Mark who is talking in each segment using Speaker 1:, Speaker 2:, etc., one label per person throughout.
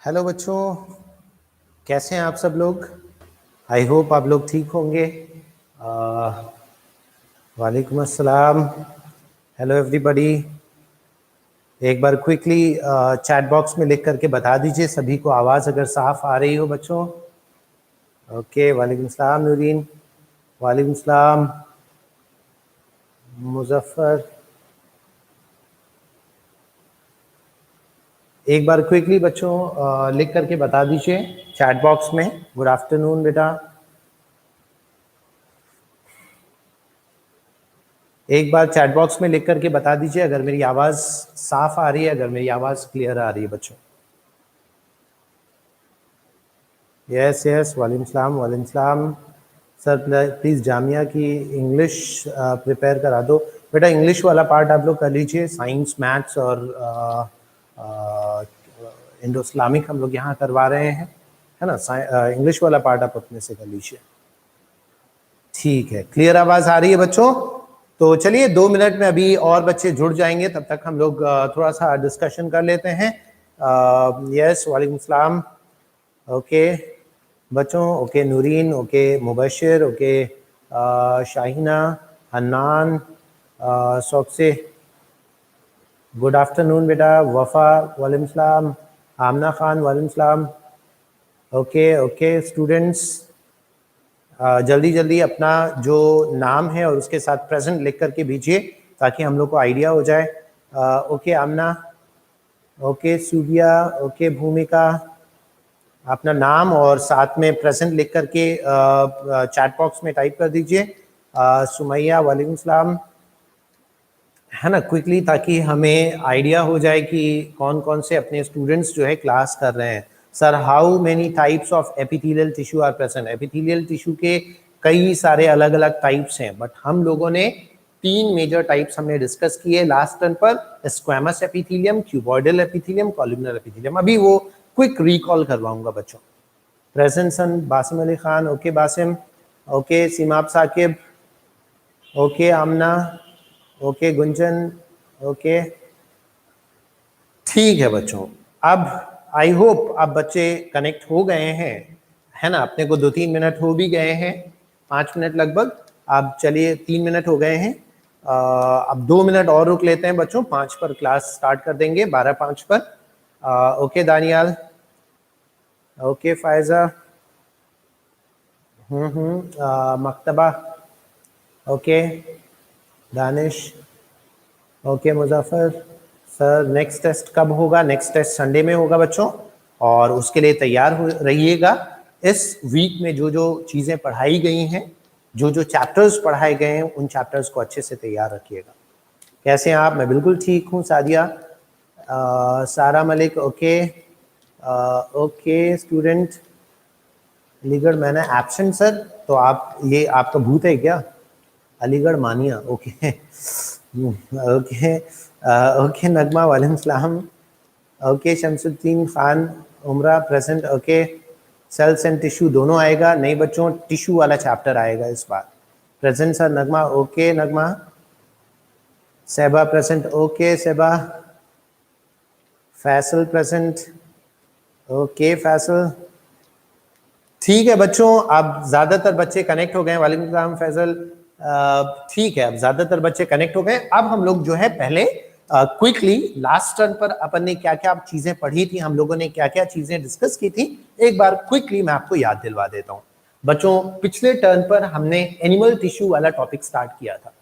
Speaker 1: Hello बच्चों, कैसे हैं आप सब लोग। आई होप आप लोग ठीक होंगे। वालेकुम अस्सलाम। Hello everybody. एक बार क्विकली चैट बॉक्स में लिख करके बता दीजिए सभी को आवाज़ अगर साफ आ रही हो बच्चों। ओके, वालेकुम सलाम नूरीन, वालेकुम सलाम मुजफ्फर। एक बार क्विकली बच्चों लिख करके बता दीजिए चैट बॉक्स में। गुड आफ्टरनून बेटा। एक बार चैट बॉक्स में लिख करके बता दीजिए अगर मेरी आवाज़ साफ आ रही है, अगर मेरी आवाज़ क्लियर आ रही है बच्चों। यस यस, वालेकुम सलाम, वालेकुम सलाम। सर प्लीज़ जामिया की इंग्लिश प्रिपेयर करा दो। बेटा इंग्लिश वाला पार्ट आप लोग कर लीजिए, साइंस मैथ्स और इंडो इस्लामिक हम लोग यहाँ करवा रहे हैं, है ना। इंग्लिश वाला पार्ट आप अपने से कर लीजिए। ठीक है, क्लियर आवाज़ आ रही है बच्चों। तो चलिए 2 मिनट में अभी और बच्चे जुड़ जाएंगे, तब तक हम लोग थोड़ा सा डिस्कशन कर लेते हैं। यस, वालेकुम सलाम। ओके बच्चों, okay Noreen, okay Mubashir, okay Shaheena, Hannan, सौकसे गुड आफ्टरनून बेटा। वफ़ा वालेकुम सलाम, आमना खान वालेकुम सलाम। ओके ओके स्टूडेंट्स, जल्दी जल्दी अपना जो नाम है और उसके साथ प्रेजेंट लिख करके भेजिए ताकि हम लोग को आइडिया हो जाए। Okay Amna, okay Surya, okay भूमिका, अपना नाम और साथ में प्रेजेंट लिख करके चैट बॉक्स में टाइप कर दीजिए। सुमैया वालेकुम सलाम, है ना, क्विकली, ताकि हमें आइडिया हो जाए कि कौन कौन से अपने स्टूडेंट्स जो है क्लास कर रहे हैं। Sir how many types of epithelial tissue are present. Epithelial tissue के कई सारे अलग अलग टाइप्स हैं, बट हम लोगों ने 3 मेजर टाइप्स हमने डिस्कस किए लास्ट टर्न पर। Squamous epithelium, cuboidal epithelium, columnar epithelium. अभी वो क्विक रिकॉल करवाऊंगा बच्चों। Present sir Basim Ali Khan, okay Basim, okay Seemab Saqib, okay Amna, okay Gunjan, okay ठीक है बच्चों। अब आई होप आप बच्चे कनेक्ट हो गए हैं, है ना। अपने को 2-3 मिनट हो भी गए हैं, 5 मिनट लगभग। अब चलिए 3 मिनट हो गए हैं, अब 2 मिनट और रुक लेते हैं बच्चों। 5 पर क्लास स्टार्ट कर देंगे, 12:05 पर। Okay Daniyal, okay Faiza, Maktaba, okay Danish, okay Muzaffar. Sir next test कब होगा? नेक्स्ट टेस्ट संडे में होगा बच्चों, और उसके लिए तैयार हो रहिएगा। इस वीक में जो जो चीज़ें पढ़ाई गई हैं, जो जो चैप्टर्स पढ़ाए गए हैं, उन चैप्टर्स को अच्छे से तैयार रखिएगा। कैसे हैं आप? मैं बिल्कुल ठीक हूँ। सादिया, सारा Malik, okay okay student. Aligarh मैंने एब्सेंट सर, तो आप ये आपका भूत है क्या? अलीगढ़ मानिया, ओके ओके ओके नगमा वालेकुम सलाम, okay Shamsuddin Khan Umra present, okay. Cells and tissue दोनों आएगा? नहीं बच्चों, टिश्यू वाला चैप्टर आएगा इस बार। Present sir Nagma, okay Nagma. Seba present, okay Seba. Faisal present, okay Faisal. ठीक है बच्चों, अब ज्यादातर बच्चे कनेक्ट हो गए। वालेकुम सलाम फैजल। ठीक है, अब ज्यादातर बच्चे कनेक्ट हो गए। अब हम लोग जो है पहले क्विकली लास्ट टर्न पर अपन ने क्या क्या चीजें पढ़ी थी, हम लोगों ने क्या क्या चीजें डिस्कस की थी, एक बार क्विकली मैं आपको याद दिलवा देता हूं बच्चों। पिछले टर्न पर हमने एनिमल टिश्यू वाला टॉपिक स्टार्ट किया था,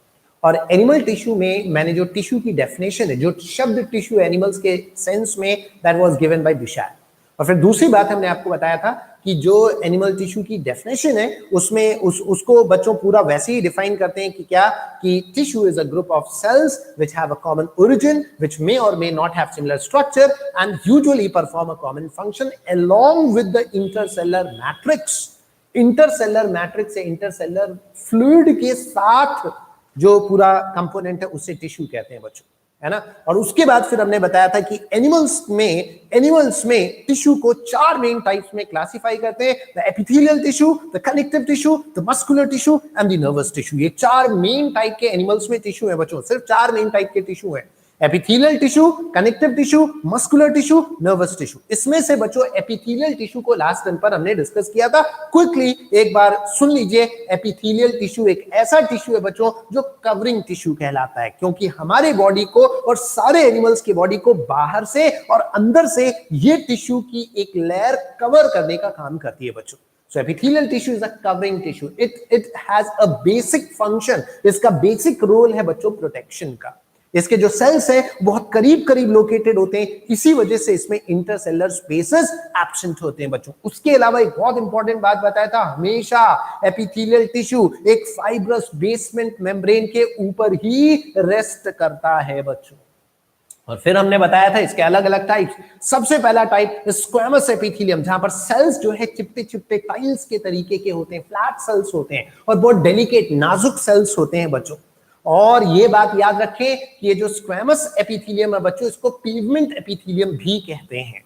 Speaker 1: और एनिमल टिश्यू में मैंने जो टिश्यू की डेफिनेशन है, जो शब्द टिश्यू एनिमल्स के सेंस में, दैट वाज गिवन बाय बिशार। और फिर दूसरी बात हमने आपको बताया था कि जो एनिमल टिश्यू की डेफिनेशन है उसमें उसको बच्चों पूरा वैसे ही डिफाइन करते हैं कि क्या, कि tissue is a group of cells which have a common origin, which may or may not have similar structure and usually perform a common function along with the intercellular matrix. Intercellular matrix या intercellular fluid के साथ जो पूरा component है उसे tissue कहते हैं बच्चों, है ना। और उसके बाद फिर हमने बताया था कि एनिमल्स में टिश्यू को 4 मेन टाइप्स में क्लासिफाई करते हैं। The epithelial tissue, the connective tissue, the muscular tissue and the nervous tissue. ये 4 मेन टाइप के एनिमल्स में टिश्यू है बच्चों, सिर्फ 4 मेन टाइप के टिश्यू है। Epithelial tissue, connective tissue, muscular tissue, nervous tissue. इसमें से बच्चों एपिथेलियल टिश्यू को लास्ट टर्म पर हमने डिस्कस किया था। क्विकली एक बार सुन लीजिए। एपिथेलियल टिश्यू एक ऐसा टिश्यू है बच्चों जो कवरिंग टिश्यू कहलाता है, क्योंकि हमारे बॉडी को और सारे एनिमल्स की बॉडी को बाहर से और अंदर से ये टिश्यू की एक लेयर कवर करने का काम करती है बच्चों। So epithelial tissue is a covering tissue. It has a basic function. इसका बेसिक रोल है बच्चों प्रोटेक्शन का। इसके जो सेल्स हैं बहुत करीब करीब लोकेटेड होते हैं, इसी वजह से इसमें इंटरसेलुलर स्पेसेस एब्सेंट होते हैं बच्चों। उसके अलावा एक बहुत इंपॉर्टेंट बात बताया था, हमेशा एपिथेलियल टिश्यू एक फाइब्रस बेसमेंट मेम्ब्रेन के ऊपर ही रेस्ट करता है बच्चों। और फिर हमने बताया था इसके अलग अलग टाइप्स। सबसे पहला टाइप स्क्वैमस एपिथेलियम, जहां पर सेल्स जो है चिपटे चिपटे टाइल्स के तरीके के होते हैं, फ्लैट सेल्स होते हैं और बहुत डेलिकेट नाजुक सेल्स होते हैं बच्चों। और ये बात याद रखें कि ये जो स्क्वैमस एपिथेलियम है बच्चों, इसको पिगमेंट एपिथेलियम भी कहते हैं।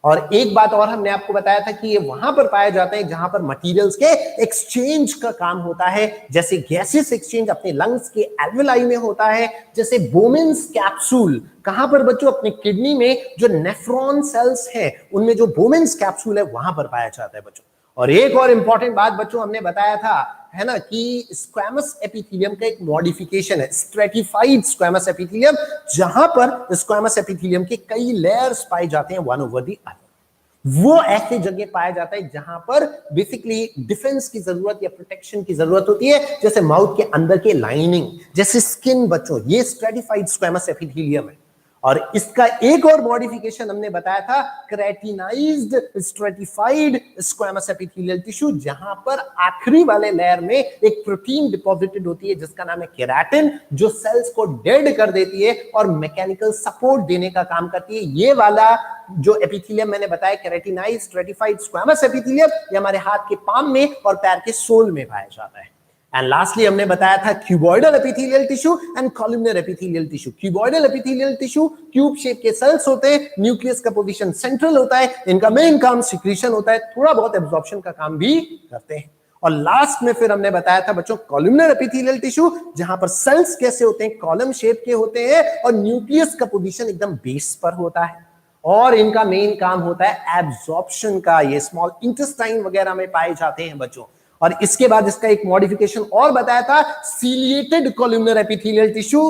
Speaker 1: और एक बात और हमने आपको बताया था कि ये वहां पर पाए जाते हैं जहां पर मटेरियल्स के एक्सचेंज का काम होता है, जैसे गैसेस एक्सचेंज अपने लंग्स के एल्वेलाई में होता है, जैसे बोमेन्स कैप्सूल कहां पर बच्चों, अपने किडनी में जो नेफ्रॉन सेल्स हैं उनमें जो बोमेन्स कैप्सूल है वहां पर पाया जाता है बच्चों। और एक और इंपॉर्टेंट बात बच्चों हमने बताया था, है ना, कि स्क्वैमस एपिथेलियम का एक मॉडिफिकेशन है स्ट्रेटिफाइड स्क्वैमस एपिथेलियम, जहां पर स्क्वैमस एपिथेलियम के कई लेयर्स पाए जाते हैं वन ओवर दी अदर। वो ऐसे जगह पाया जाता है जहां पर बेसिकली डिफेंस की जरूरत या प्रोटेक्शन की जरूरत होती है, जैसे माउथ के अंदर के लाइनिंग, जैसे स्किन बच्चों, ये स्ट्रेटिफाइड स्क्वैमस एपिथेलियम है। और इसका एक और मॉडिफिकेशन हमने बताया था keratinized stratified squamous epithelial tissue, जहां पर आखिरी वाले लेयर में एक प्रोटीन डिपॉजिटेड होती है जिसका नाम है केराटिन, जो सेल्स को डेड कर देती है और मैकेनिकल सपोर्ट देने का काम करती है। ये वाला जो एपिथेलियम मैंने बताया केराटिनाइज्ड स्ट्रेटिफाइड स्क्वैमस एपिथेलियम, ये हमारे हाथ के पाम में और पैर के सोल में पाया जाता है। एंड लास्टली हमने बताया था cuboidal epithelial tissue and columnar epithelial tissue. Cuboidal epithelial tissue cube shape के सेल्स होते हैं, न्यूक्लियस का पोजीशन सेंट्रल होता है, इनका मेन काम सिक्रीशन होता है, थोड़ा बहुत एब्जॉर्प्शन का काम भी करते हैं। और लास्ट में फिर हमने बताया था बच्चों कॉलमनर एपिथेलियल टिश्यू, जहां पर सेल्स कैसे होते हैं, कॉलम शेप के होते हैं और न्यूक्लियस का पोजीशन एकदम बेस पर होता है और इनका मेन काम होता है एब्जॉर्प्शन का। ये स्मॉल इंटेस्टाइन वगैरह में पाए जाते हैं बच्चों। और इसके बाद इसका एक मॉडिफिकेशन और बताया था सीलिएटेड कॉलमनर एपिथेलियल टिश्यू,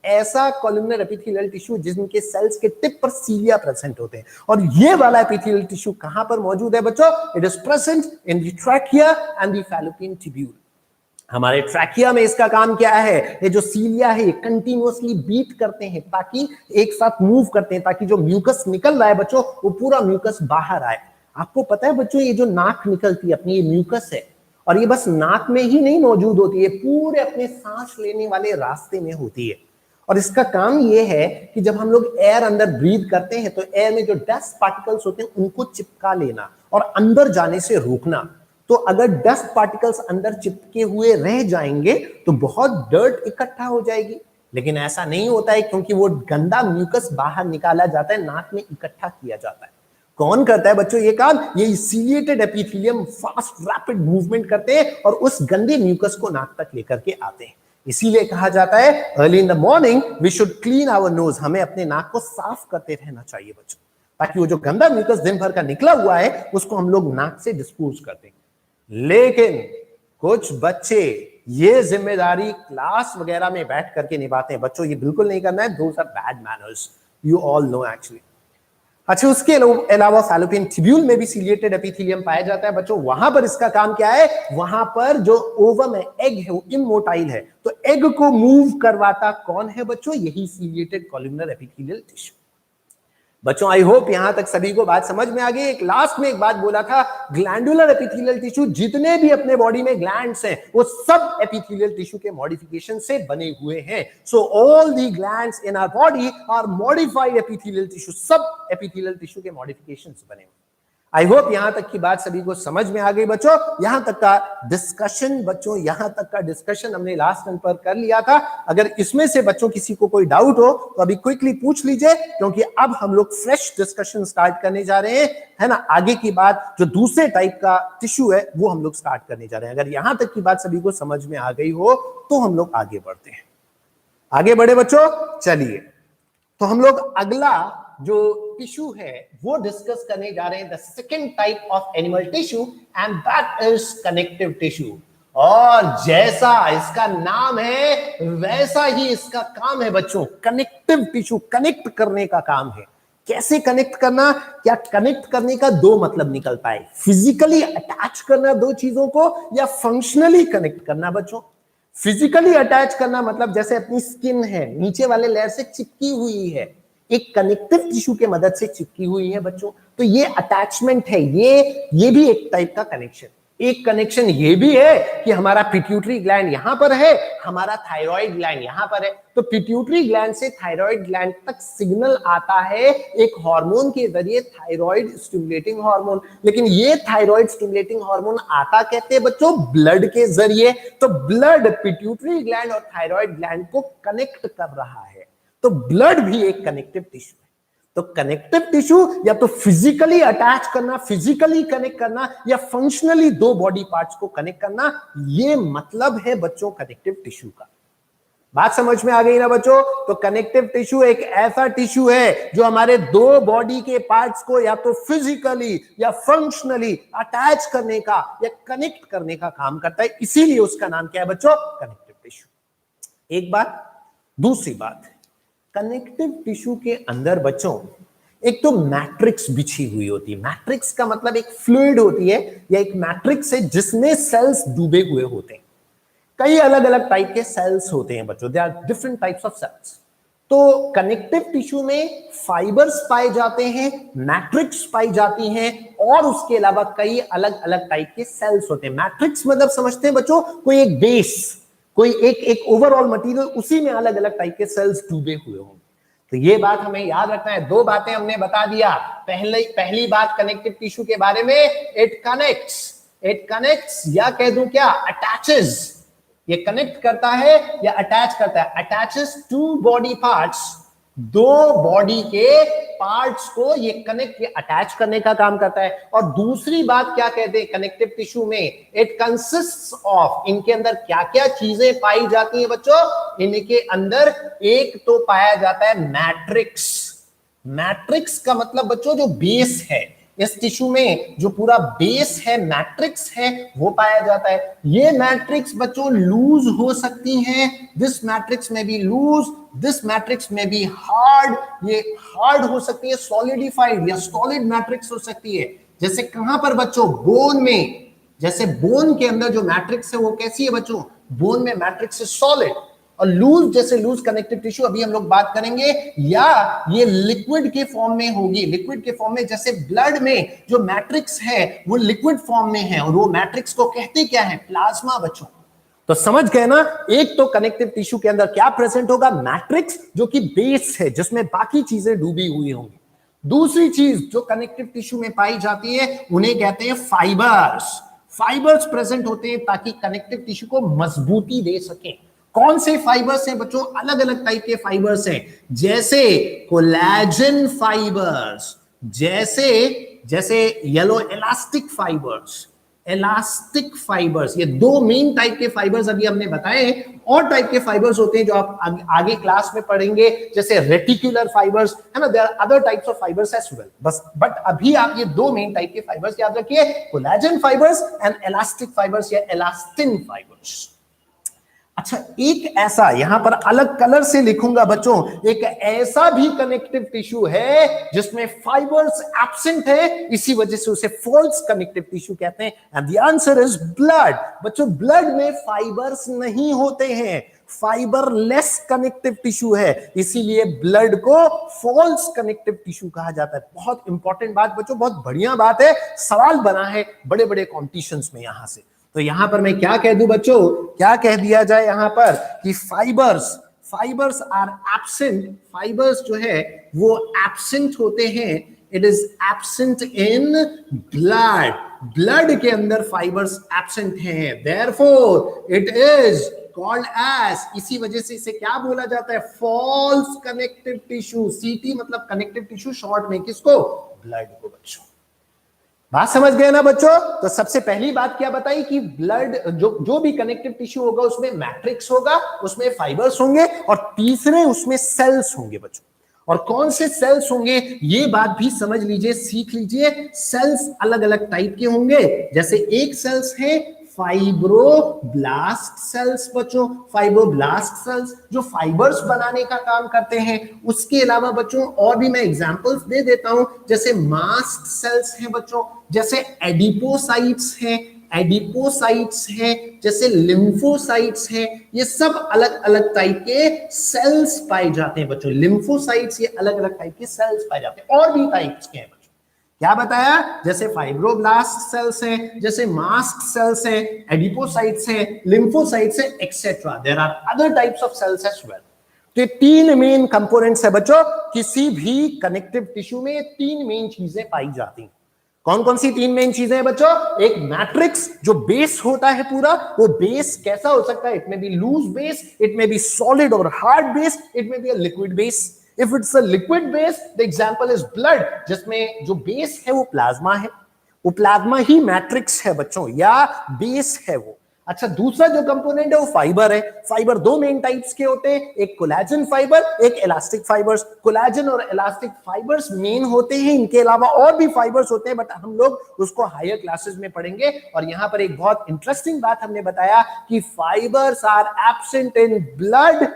Speaker 1: ऐसा कॉलमनर एपिथेलियल टिश्यू जिनके सेल्स के टिप पर सीलिया प्रेजेंट होते हैं। और ये वाला एपिथेलियल टिश्यू कहां पर मौजूद है बच्चों, it is present in the trachea and the fallopian tubule. हमारे ट्रैकिया में इसका काम क्या है, ये जो सीलिया है ये कंटिन्यूअसली बीट करते हैं ताकि एक साथ मूव करते हैं, ताकि जो म्यूकस निकल रहा है बच्चों वो पूरा म्यूकस बाहर आए। आपको पता है बच्चों ये जो नाक निकलती है अपनी, ये म्यूकस है और ये बस नाक में ही नहीं मौजूद होती है, पूरे अपने सांस लेने वाले रास्ते में होती है। और इसका काम ये है कि जब हम लोग एयर अंदर ब्रीथ करते हैं तो एयर में जो डस्ट पार्टिकल्स होते हैं उनको चिपका लेना और अंदर जाने से रोकना। तो अगर डस्ट पार्टिकल्स अंदर चिपके हुए रह जाएंगे तो बहुत डर्ट इकट्ठा हो जाएगी, लेकिन ऐसा नहीं होता है क्योंकि वो गंदा म्यूकस बाहर निकाला जाता है, नाक में इकट्ठा किया जाता है। कौन करता है बच्चों ये काम, ये ciliated epithelium fast rapid movement करते हैं और उस गंदे म्यूकस को नाक तक लेकर के आते हैं। इसीलिए कहा जाता है early in the morning we should clean our nose, हमें अपने नाक को साफ करते रहना चाहिए बच्चों, ताकि वो जो गंदा म्यूकस दिन भर का निकला हुआ है उसको हम लोग नाक से डिस्पोज कर दें। लेकिन कुछ बच्चे ये जिम्मेदारी क्लास वगैरह में बैठ करके निभाते हैं। बच्चों ये बिल्कुल नहीं करना है, those are bad manners, you all know actually. अच्छा, उसके अलावा फैलोपियन ट्यूब्यूल में भी सीलिएटेड एपिथेलियम पाया जाता है बच्चों। वहां पर इसका काम क्या है, वहां पर जो ओवम है, एग है, वो इमोटाइल है, तो एग को मूव करवाता कौन है बच्चों, यही सीलिएटेड कॉलमनर एपिथेलियल टिश्यू। बच्चों आई होप यहां तक सभी को बात समझ में आ गई। एक लास्ट में एक बात बोला था, ग्लैंडुलर एपिथेलियल टिश्यू, जितने भी अपने बॉडी में ग्लैंड्स हैं वो सब एपिथेलियल टिश्यू के मॉडिफिकेशन से बने हुए हैं। So all the glands in our body are modified epithelial tissue, सब एपिथेलियल टिश्यू के मॉडिफिकेशंस बने हुए। आई होप यहां तक की बात सभी को समझ में आ गई बच्चों। यहां तक का डिस्कशन बच्चों, यहां तक का डिस्कशन हमने लास्ट टाइम पर कर लिया था। अगर इसमें से बच्चों किसी को कोई डाउट हो तो अभी क्विकली पूछ लीजिए, क्योंकि अब हम लोग फ्रेश डिस्कशन स्टार्ट करने जा रहे हैं, है ना। आगे की बात जो दूसरे टाइप का टिश्यू है वो हम लोग स्टार्ट करने जा रहे हैं। अगर यहां तक की बात सभी को समझ में आ गई हो तो हम लोग आगे बढ़ते हैं। आगे बढ़े बच्चों, चलिए तो हम लोग अगला जो टिश्यू है वो डिस्कस करने जा रहे हैं, the second type of animal tissue, and that is connective tissue. और जैसा इसका नाम है वैसा ही इसका काम है बच्चों, कनेक्टिव टिश्यू, कनेक्ट करने का काम है। कैसे कनेक्ट करना? क्या कनेक्ट करने का दो मतलब निकलता है, फिजिकली अटैच करना दो चीजों को या फंक्शनली कनेक्ट करना बच्चों। फिजिकली अटैच करना मतलब जैसे अपनी स्किन है नीचे वाले लेयर से चिपकी हुई है, एक कनेक्टिव टिश्यू के मदद से चिपकी हुई है बच्चों, तो ये अटैचमेंट है, ये भी एक टाइप का कनेक्शन। एक कनेक्शन ये भी है कि हमारा पिट्यूटरी ग्लैंड यहां पर है, हमारा थायराइड ग्लैंड यहां पर है, तो पिट्यूटरी ग्लैंड से थायराइड ग्लैंड तक सिग्नल आता है एक हार्मोन के जरिए, थायराइड स्टिमुलेटिंग हार्मोन। लेकिन ये थायराइड स्टिमुलेटिंग हार्मोन आता कहते हैं बच्चों ब्लड के जरिए, तो ब्लड पिट्यूटरी ग्लैंड और थायराइड ग्लैंड को कनेक्ट कर रहा है, तो ब्लड भी एक कनेक्टिव टिश्यू है। तो कनेक्टिव टिश्यू या तो फिजिकली अटैच करना, फिजिकली कनेक्ट करना, या फंक्शनली दो बॉडी पार्ट्स को कनेक्ट करना, ये मतलब है बच्चों कनेक्टिव टिश्यू का। बात समझ में आ गई ना बच्चों? तो कनेक्टिव टिश्यू एक ऐसा टिश्यू है जो हमारे दो बॉडी के पार्ट्स को या तो फिजिकली या फंक्शनली अटैच करने का या कनेक्ट करने का काम करता है, इसीलिए उसका नाम क्या है बच्चों? Connective tissue. एक बात। दूसरी बात, कनेक्टिव टिश्यू के अंदर बच्चों एक तो मैट्रिक्स बिछी हुई होती है। मैट्रिक्स का मतलब एक फ्लूइड होती है या एक मैट्रिक्स है जिसमें सेल्स डूबे हुए होते हैं। कई अलग अलग टाइप के सेल्स होते हैं बच्चों, there are different types of cells. तो कनेक्टिव टिश्यू में फाइबर्स पाए जाते हैं, मैट्रिक्स पाई जाती हैं, और उसके अलावा कई अलग अलग टाइप के सेल्स होते हैं। मैट्रिक्स मतलब समझते हैं बच्चों, कोई एक बेस, कोई एक ओवरऑल मटेरियल, उसी में अलग अलग टाइप के सेल्स डूबे हुए होंगे। तो ये बात हमें याद रखना है। दो बातें हमने बता दिया। पहली बात कनेक्टिव टिश्यू के बारे में, इट कनेक्ट्स या कह दूं क्या, अटैचेस। ये कनेक्ट करता है या अटैच करता है, अटैचेस टू बॉडी पार्ट्स, दो बॉडी के पार्ट्स को ये कनेक्ट, ये अटैच करने का काम करता है। और दूसरी बात क्या कहते हैं कनेक्टिव टिश्यू में, इट कंसिस्ट्स ऑफ, इनके अंदर क्या क्या चीजें पाई जाती हैं बच्चों? इनके अंदर एक तो पाया जाता है मैट्रिक्स। मैट्रिक्स का मतलब बच्चों जो बेस है, इस टिश्यू में जो पूरा बेस है, मैट्रिक्स है, वो पाया जाता है। ये मैट्रिक्स बच्चों लूज हो सकती हैं, दिस मैट्रिक्स में भी लूज, दिस मैट्रिक्स में भी हार्ड, ये हार्ड हो सकती है, सॉलिडिफाइड या सॉलिड मैट्रिक्स हो सकती है। जैसे कहां पर बच्चों? बोन में। जैसे बोन के अंदर जो मैट्रिक्स है वो कैसी है बच्चों? बोन में मैट्रिक्स है सॉलिड। और लूज, जैसे लूज कनेक्टिव टिश्यू अभी हम लोग बात करेंगे, या ये लिक्विड के फॉर्म में होगी। लिक्विड के फॉर्म में जैसे ब्लड में जो मैट्रिक्स है वो लिक्विड फॉर्म में है, और वो मैट्रिक्स को कहते क्या है? प्लाज्मा बच्चों। तो समझ गए ना? एक तो कनेक्टिव टिश्यू के अंदर क्या प्रेजेंट होगा? मैट्रिक्स, जो कि बेस है जिसमें बाकी चीजें डूबी हुई होंगी। दूसरी चीज जो कनेक्टिव टिश्यू में पाई जाती है उन्हें कहते हैं फाइबर्स। फाइबर्स प्रेजेंट होते हैं ताकि कनेक्टिव टिश्यू को मजबूती दे सके। कौन से फाइबर्स हैं बच्चों? अलग अलग टाइप के फाइबर्स हैं, जैसे कोलेजन फाइबर्स, जैसे yellow elastic fibres, elastic fibres. ये दो मेन टाइप के फाइबर्स अभी हमने बताए। और टाइप के फाइबर्स होते हैं जो आप आगे क्लास में पढ़ेंगे, जैसे रेटिकुलर फाइबर्स, है ना। There are other types of fibres as well, but अभी आप ये दो मेन टाइप के फाइबर्स याद रखिए, collagen fibres and elastic fibres या इलास्टिन फाइबर्स। अच्छा, एक ऐसा, यहां पर अलग कलर से लिखूंगा बच्चों, एक ऐसा भी कनेक्टिव टिश्यू है जिसमें फाइबर्स एब्सेंट है, इसी वजह से उसे फॉल्स कनेक्टिव टिश्यू कहते हैं। And the answer is blood. बच्चों, ब्लड में फाइबर्स नहीं होते हैं, फाइबरलेस कनेक्टिव टिश्यू है, इसीलिए ब्लड को फॉल्स कनेक्टिव टिश्यू कहा जाता है। बहुत इंपॉर्टेंट बात बच्चों, बहुत बढ़िया बात है, सवाल बना है बड़े बड़े कॉम्पिटिशंस में यहां से। तो यहां पर मैं क्या कह दूं बच्चों, क्या कह दिया जाए यहां पर कि फाइबर्स आर एब्सेंट। फाइबर्स जो है वो एब्सेंट होते हैं, it is absent in blood. Blood के अंदर फाइबर्स एब्सेंट हैं, therefore it is called as, इसी वजह से इसे क्या बोला जाता है? False connective tissue. सीटी मतलब कनेक्टिव टिश्यू, शॉर्ट में किसको? ब्लड को बच्चों। बात समझ गए ना बच्चों? तो सबसे पहली बात क्या बताई कि ब्लड, जो भी कनेक्टिव टिश्यू होगा उसमें मैट्रिक्स होगा, उसमें फाइबर्स होंगे, और तीसरे उसमें सेल्स होंगे बच्चों। और कौन से सेल्स होंगे ये बात भी समझ लीजिए, सीख लीजिए। सेल्स अलग अलग टाइप के होंगे, जैसे एक सेल्स है फाइब्रोब्लास्ट सेल्स बच्चों, फाइब्रोब्लास्ट सेल्स जो फाइबर्स बनाने का काम करते हैं। उसके अलावा बच्चों और भी मैं एग्जांपल्स दे देता हूं, जैसे मास्ट सेल्स हैं बच्चों, जैसे एडिपोसाइट्स हैं, एडिपोसाइट्स हैं, जैसे लिम्फोसाइट्स हैं। ये सब अलग अलग टाइप के सेल्स पाए जाते हैं बच्चों। लिम्फोसाइट्स, ये अलग अलग टाइप के सेल्स पाए जाते हैं। और भी टाइप्स के हैं बच्चों, क्या बताया, जैसे फाइब्रोब्लास्ट सेल्स हैं, जैसे मास्ट सेल्स हैं, एडिपोसाइट्स हैं, लिम्फोसाइट्स हैं, etcetera. There are other types of cells as well. तो ये तीन मेन कंपोनेंट्स है बच्चों, किसी भी कनेक्टिव टिश्यू में तीन मेन चीजें पाई जाती हैं। कौन कौन सी तीन मेन चीजें हैं बच्चों? एक मैट्रिक्स जो बेस होता है पूरा, वो बेस कैसा हो सकता है? इट में बी लूज बेस, इट में बी सॉलिड और हार्ड बेस, इट में be a liquid base. If it's a liquid base, the example is blood, जिसमें जो बेस है वो प्लाज्मा है, वो प्लाज्मा ही मैट्रिक्स है बच्चों, या बेस है वो। अच्छा, दूसरा जो कंपोनेंट है वो फाइबर है। फाइबर दो मेन टाइप्स के होते हैं, एक कोलेजन फाइबर, एक इलास्टिक फाइबर्स। कोलेजन और इलास्टिक फाइबर्स मेन होते हैं, इनके अलावा और भी फाइबर्स होते हैं, बट हम लोग उसको हायर क्लासेस में पढ़ेंगे। और यहां पर एक बहुत इंटरेस्टिंग बात हमने बताया कि fibres are absent in blood,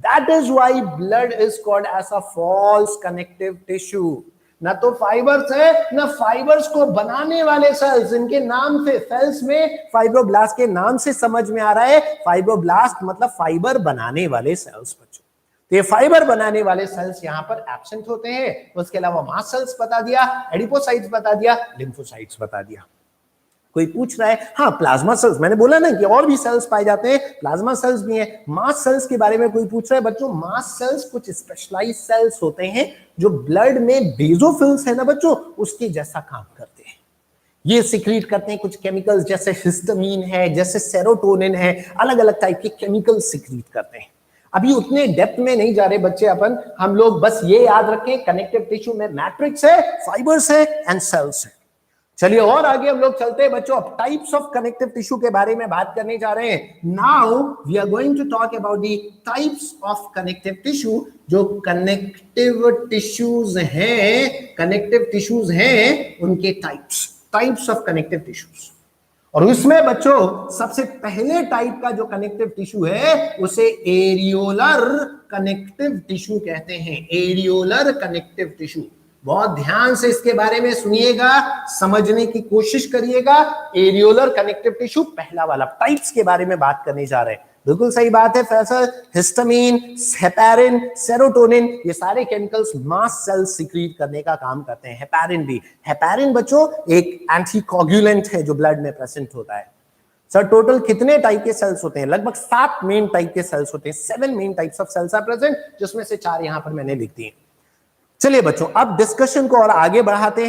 Speaker 1: that is why blood is called as a false connective tissue। ना तो फाइबर्स है ना फाइबर्स को बनाने वाले सेल्स, इनके नाम से सेल्स में फाइब्रोब्लास्ट के नाम से समझ में आ रहा है, फाइब्रोब्लास्ट मतलब फाइबर बनाने वाले सेल्स बच्चों। तो ये फाइबर बनाने वाले सेल्स यहां पर एब्सेंट होते हैं। उसके अलावा मास्ट सेल्स बता दिया, एडिपोसाइट्स बता दिया, लिम्फोसाइट्स बता दिया। कोई पूछ रहा है, हाँ प्लाज्मा सेल्स, मैंने बोला ना कि और भी सेल्स पाए जाते हैं, प्लाज्मा सेल्स भी हैं। मास्ट सेल्स के बारे में कोई पूछ रहा है बच्चों, मास्ट सेल्स कुछ स्पेशलाइज्ड सेल्स होते हैं जो ब्लड में बेसोफिल्स है ना बच्चों, उसके जैसा काम करते हैं। ये सिक्रीट करते हैं कुछ केमिकल्स, जैसे हिस्टामिन है, जैसे सेरोटोनिन है, अलग अलग टाइप के केमिकल सिक्रीट करते हैं। अभी उतने डेप्थ में नहीं जा रहे बच्चे अपन, हम लोग बस ये याद रखें, कनेक्टिव टिश्यू में मैट्रिक्स है, फाइबर्स है एंड सेल्स है। चलिए और आगे हम लोग चलते हैं बच्चों, अब टाइप्स ऑफ कनेक्टिव टिश्यू के बारे में बात करने जा रहे हैं। Now we are going to talk about the types of connective tissue. जो कनेक्टिव टिश्यूज हैं, कनेक्टिव टिश्यूज हैं, उनके टाइप्स ऑफ कनेक्टिव टिश्यूज। और उसमें बच्चों सबसे पहले टाइप का जो कनेक्टिव टिश्यू है उसे एरियोलर कनेक्टिव टिश्यू कहते हैं। एरियोलर कनेक्टिव टिश्यू, बहुत ध्यान से इसके बारे में सुनिएगा, समझने की कोशिश करिएगा। एरियोलर कनेक्टिव टिश्यू पहला वाला, टाइप्स के बारे में बात करने जा रहे हैं। बिल्कुल सही बात है प्रोफेसर, हिस्टामिन, हेपेरिन, सेरोटोनिन, ये सारे केमिकल्स मास्ट सेल सीक्रेट करने का काम करते हैं। हेपेरिन भी, हेपेरिन बच्चों एक एंटीकोगुलेंट है जो ब्लड में प्रेजेंट होता है। सर टोटल कितने टाइप के सेल्स होते हैं? लगभग 7 मेन टाइप के सेल्स होते हैं। 7 main types of cells are present, जिसमें से 4 यहां पर मैंने लिख दिए। चलिए बच्चों अब डिस्कशन को और आगे बढ़ाते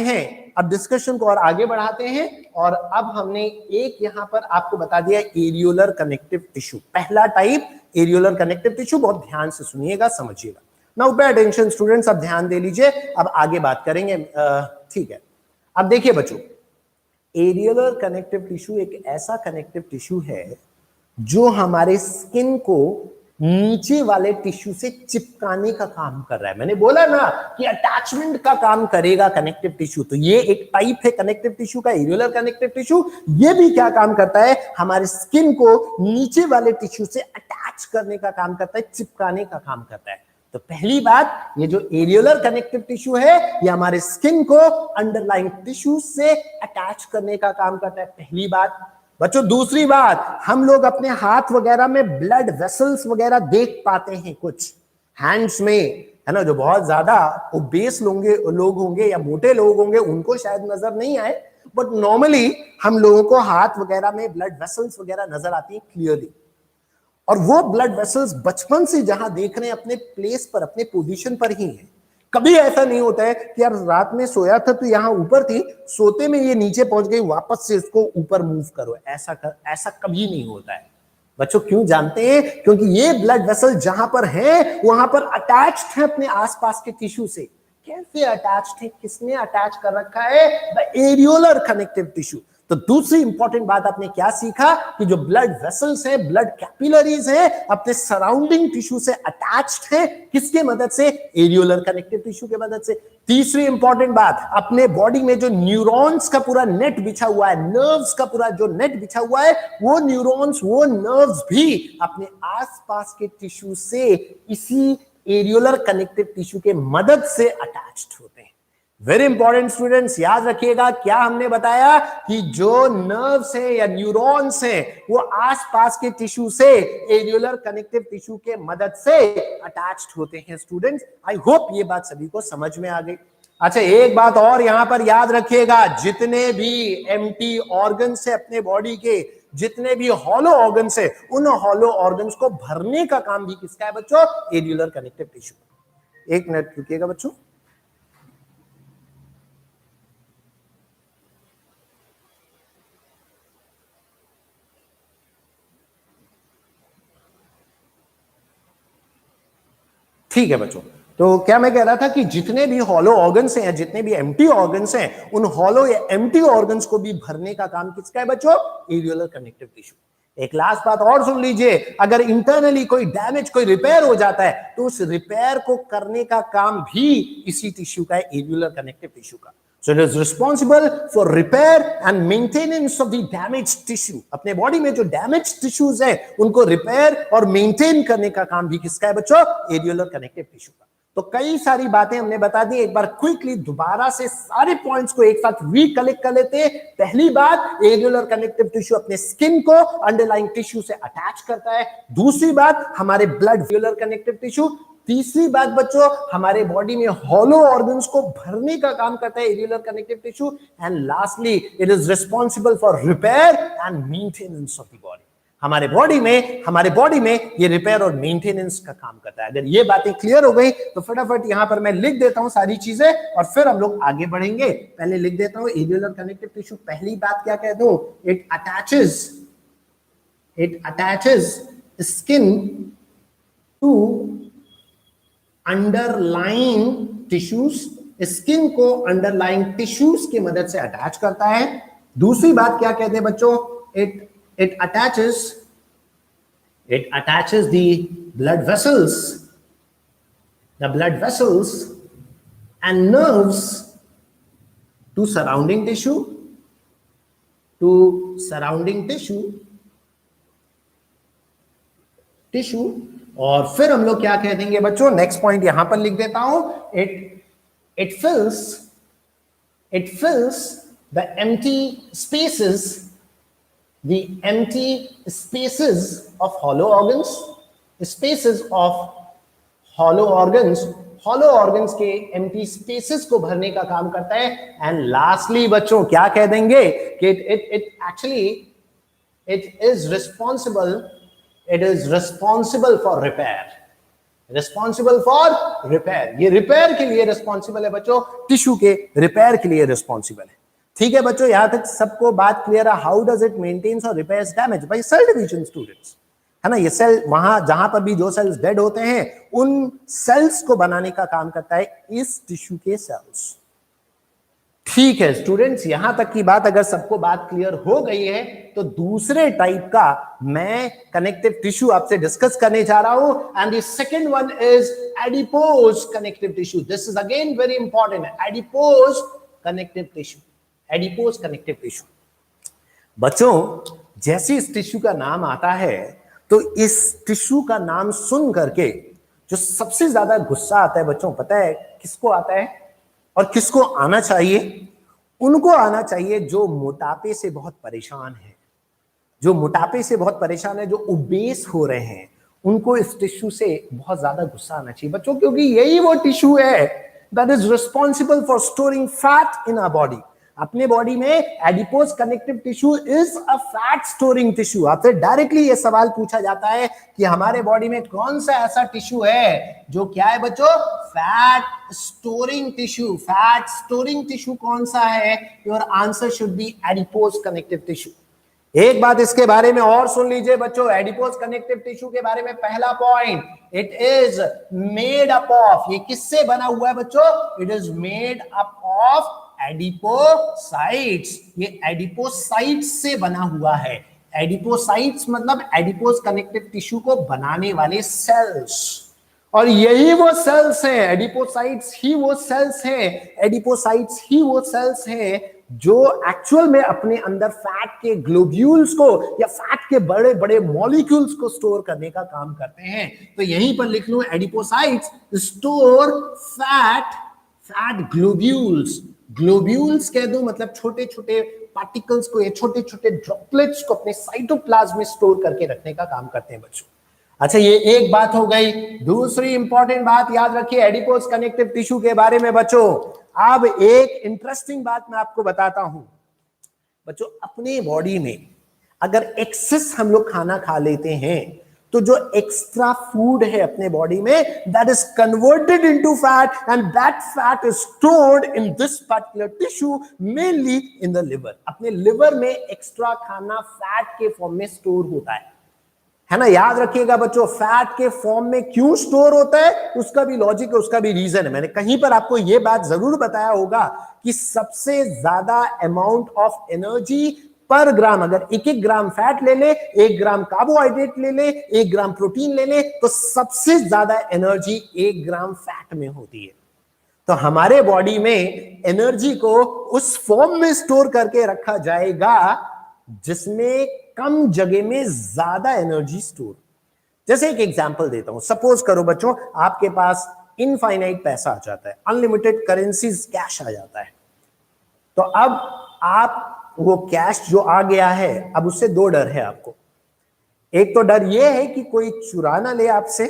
Speaker 1: हैं, और अब हमने एक यहां पर आपको बता दिया एरियोलर कनेक्टिव टिश्यू। पहला टाइप एरियोलर कनेक्टिव टिश्यू, बहुत ध्यान से सुनिएगा, समझिएगा। नाउ पे अटेंशन स्टूडेंट्स, अब ध्यान दे लीजिए, अब आगे बात करेंगे। ठीक है, अब देखिए बच्चों, एरियोलर कनेक्टिव टिश्यू एक ऐसा कनेक्टिव टिश्यू है जो हमारे स्किन को नीचे वाले टिश्यू से चिपकाने का काम कर रहा है। मैंने बोला ना कि अटैचमेंट का काम करेगा कनेक्टिव टिश्यू, तो ये एक टाइप है कनेक्टिव टिश्यू का, एरियोलर कनेक्टिव टिश्यू। ये भी क्या काम करता है? हमारे स्किन को नीचे वाले टिश्यू से अटैच करने का काम करता है, चिपकाने का काम करता है। तो पहली बात, ये जो एरियोलर कनेक्टिव टिश्यू है ये हमारे स्किन को अंडरलाइंग टिश्यू से अटैच करने का काम करता है, पहली बात। बच्चों दूसरी बात, हम लोग अपने हाथ वगैरह में ब्लड वेसल्स वगैरह देख पाते हैं कुछ हैंड्स में, है ना। जो बहुत ज्यादा ओबेस लोग होंगे या मोटे लोग होंगे उनको शायद नजर नहीं आए, बट नॉर्मली हम लोगों को हाथ वगैरह में ब्लड वेसल्स वगैरह नजर आती है क्लियरली। और वो ब्लड वेसल्स बचपन से जहां देख रहे हैं अपने प्लेस पर, अपने पोजीशन पर ही है। कभी ऐसा नहीं होता है कि यार रात में सोया था तो यहां ऊपर थी, सोते में ये नीचे पहुंच गई, वापस से इसको ऊपर मूव करो, ऐसा कभी नहीं होता है बच्चों। क्यों जानते हैं? क्योंकि ये ब्लड वेसल जहां पर है वहां पर अटैच्ड है अपने आसपास के टिश्यू से। कैसे अटैच्ड है? किसने अटैच कर रखा है? The areolar connective tissue. तो दूसरी इंपॉर्टेंट बात आपने क्या सीखा कि जो ब्लड वेसल्स है, ब्लड कैपिलरीज है, अपने सराउंडिंग टिश्यू से अटैच्ड है, किसके मदद से? एरियोलर कनेक्टिव टिश्यू के मदद से। तीसरी इंपॉर्टेंट बात, अपने बॉडी में जो न्यूरॉन्स का पूरा नेट बिछा हुआ है, नर्व्स का पूरा जो नेट बिछा हुआ है, वो न्यूरॉन्स, वो नर्व्स भी अपने आसपास के टिश्यू से इसी एरियोलर कनेक्टिव टिश्यू के मदद से अटैच्ड होते हैं। वेरी इंपॉर्टेंट स्टूडेंट्स, याद रखिएगा क्या हमने बताया कि जो नर्व्स है या न्यूरॉन्स है वो आसपास के टिश्यू से एरियोलर कनेक्टिव टिश्यू के मदद से अटैच्ड होते हैं। स्टूडेंट्स, आई होप ये बात सभी को समझ में आ गई। अच्छा, एक बात और यहां पर याद रखिएगा, जितने भी एम्प्टी ऑर्गन्स है अपने बॉडी के, जितने भी हॉलो ऑर्गन्स है, उन हॉलो ऑर्गन्स को भरने का काम भी किसका है बच्चों? Areolar connective tissue. एक मिनट रुकिएगा बच्चों। ठीक है बच्चों, तो क्या मैं कह रहा था कि जितने भी हॉलो ऑर्गन्स हैं, जितने भी एम्प्टी ऑर्गन्स हैं, उन हॉलो या एम्प्टी ऑर्गन्स को भी भरने का काम किसका है बच्चों? Areolar connective tissue. एक लास्ट बात और सुन लीजिए, अगर इंटरनली कोई डैमेज, कोई रिपेयर हो जाता है तो उस रिपेयर को करने का काम भी इसी टिश्यू का है, एरियोलर कनेक्टिव टिश्यू का। So it is responsible for repair and maintenance of the damaged tissue. अपने बॉडी में जो damaged tissues है उनको रिपेयर और मेंटेन करने का काम भी किसका है बच्चों? एरियोलर कनेक्टिव टिश्यू का। तो कई सारी बातें हमने बता दी, एक बार क्विकली दोबारा से सारे पॉइंट्स को एक साथ रिकलेक्ट कर लेते हैं। पहली बात, एरियोलर कनेक्टिव टिश्यू अपने स्किन को अंडरलाइंग टिश्यू से अटैच करता है। दूसरी बात, हमारे ब्लड एरियोलर कनेक्टिव टिश्यू। तीसरी बात बच्चों, हमारे बॉडी में हॉलो ऑर्गन्स को भरने का काम करता है areolar connective tissue. And lastly, it is responsible for repair and maintenance of the body. हमारे बॉडी में ये रिपेयर और मेंटेनेंस का काम करता है। अगर ये बातें क्लियर हो गई तो फटाफट यहां पर मैं लिख देता हूं सारी चीजें और फिर हम लोग आगे बढ़ेंगे। पहले लिख देता हूं एरियोलर कनेक्टिव टिश्यू। पहली बात क्या कह दूं? It attaches skin to underlying tissues. Skin को अंडरलाइंग टिश्यूज की मदद से अटैच करता है। दूसरी बात क्या कहते हैं बच्चों? it attaches the blood vessels and nerves to surrounding tissue। और फिर हम लोग क्या कह देंगे बच्चों? नेक्स्ट पॉइंट यहां पर लिख देता हूं, it fills the empty spaces of hollow organs के empty spaces को भरने का काम करता है। एंड लास्टली बच्चों क्या कह देंगे कि it is responsible for repair। ये रिपेयर के लिए रिस्पॉन्सिबल है बच्चों, टिश्यू के रिपेयर के लिए रिस्पॉन्सिबल है। ठीक है बच्चों, यहां तक सबको बात क्लियर है? हाउ डज इट मेंटेन्स और repairs damage? By cell division students, है ना। ये सेल वहां जहां पर भी जो सेल्स डेड होते हैं उन सेल्स को बनाने का काम करता है इस टिश्यू के सेल्स। ठीक है स्टूडेंट्स, यहां तक की बात अगर सबको बात क्लियर हो गई है तो दूसरे टाइप का मैं कनेक्टिव टिश्यू आपसे डिस्कस करने जा रहा हूं। And the second one is adipose connective tissue. This is again very important, adipose connective tissue. बच्चों, जैसे इस टिश्यू का नाम आता है तो इस टिश्यू का नाम सुन करके जो सबसे ज्यादा गुस्सा आता है बच्चों, पता है किसको आता है और किसको आना चाहिए? उनको आना चाहिए जो मोटापे से बहुत परेशान है, जो ओबेस हो रहे हैं, उनको इस टिश्यू से बहुत ज्यादा गुस्सा आना चाहिए बच्चों, क्योंकि यही वो टिश्यू है that is responsible for storing fat in our body. अपने बॉडी में adipose connective tissue is a fat storing tissue. आपसे डायरेक्टली ये सवाल पूछा जाता है कि हमारे बॉडी में कौन सा ऐसा टिश्यू है जो क्या है बच्चों? फैट स्टोरिंग टिश्यू कौन सा है? Your answer should be adipose connective tissue. एक बात इसके बारे में और सुन लीजिए बच्चों, एडिपोज कनेक्टिव टिश्यू के बारे में पहला point, it is made up of, ये किससे बना हुआ है बच्चों? It is made up of adipocytes. ये एडिपोसाइट्स से बना हुआ है। एडिपोसाइट्स मतलब एडिपोज कनेक्टिव टिश्यू को बनाने वाले सेल्स, और यही वो सेल्स हैं, एडिपोसाइट्स ही वो सेल्स हैं, एडिपोसाइट्स ही वो सेल्स हैं जो एक्चुअल में अपने अंदर फैट के ग्लोब्यूल्स को या फैट के बड़े बड़े मॉलिक्यूल्स को स्टोर करने का काम करते हैं। तो यहीं पर लिख लूं, adipocytes store fat globules. Globules कह दो मतलब छोटे छोटे पार्टिकल्स को या छोटे छोटे ड्रॉपलेट्स को अपने साइटोप्लाज्म में स्टोर करके रखने का काम करते हैं बच्चों। अच्छा, ये एक बात हो गई। दूसरी इंपॉर्टेंट बात याद रखिए एडिपोज कनेक्टिव टिश्यू के बारे में बच्चों। अब एक इंटरेस्टिंग बात मैं आपको बताता हूं बच्चों। अपने बॉडी में अगर एक्सेस हम लोग खाना खा लेते हैं तो जो एक्स्ट्रा फूड है अपने बॉडी में, that is converted into fat and that fat is stored in this particular tissue, mainly in the liver. अपने लिवर में एक्स्ट्रा खाना फैट के फॉर्म में स्टोर होता है ना। याद रखिएगा बच्चों, फैट के फॉर्म में क्यों स्टोर होता है उसका भी लॉजिक है, उसका भी रीजन है। मैंने कहीं पर आपको यह बात जरूर बताया होगा कि सबसे ज्यादा अमाउंट ऑफ एनर्जी पर ग्राम, अगर 1 ग्राम फैट ले ले, 1 ग्राम कार्बोहाइड्रेट ले ले, 1 ग्राम प्रोटीन ले ले, तो सबसे ज्यादा एनर्जी 1 ग्राम फैट में होती है। तो हमारे बॉडी में एनर्जी को उस फॉर्म में स्टोर करके रखा जाएगा जिसमें कम जगह में ज्यादा एनर्जी स्टोर। जैसे एक एग्जांपल देता हूं, सपोज करो बच्चों आपके पास इनफाइनाइट पैसा आ जाता है, अनलिमिटेड करेंसीज कैश आ जाता है। तो अब आप वो कैश जो आ गया है, अब उससे 2 डर है आपको। एक तो डर ये है कि कोई चुरा ना ले आपसे,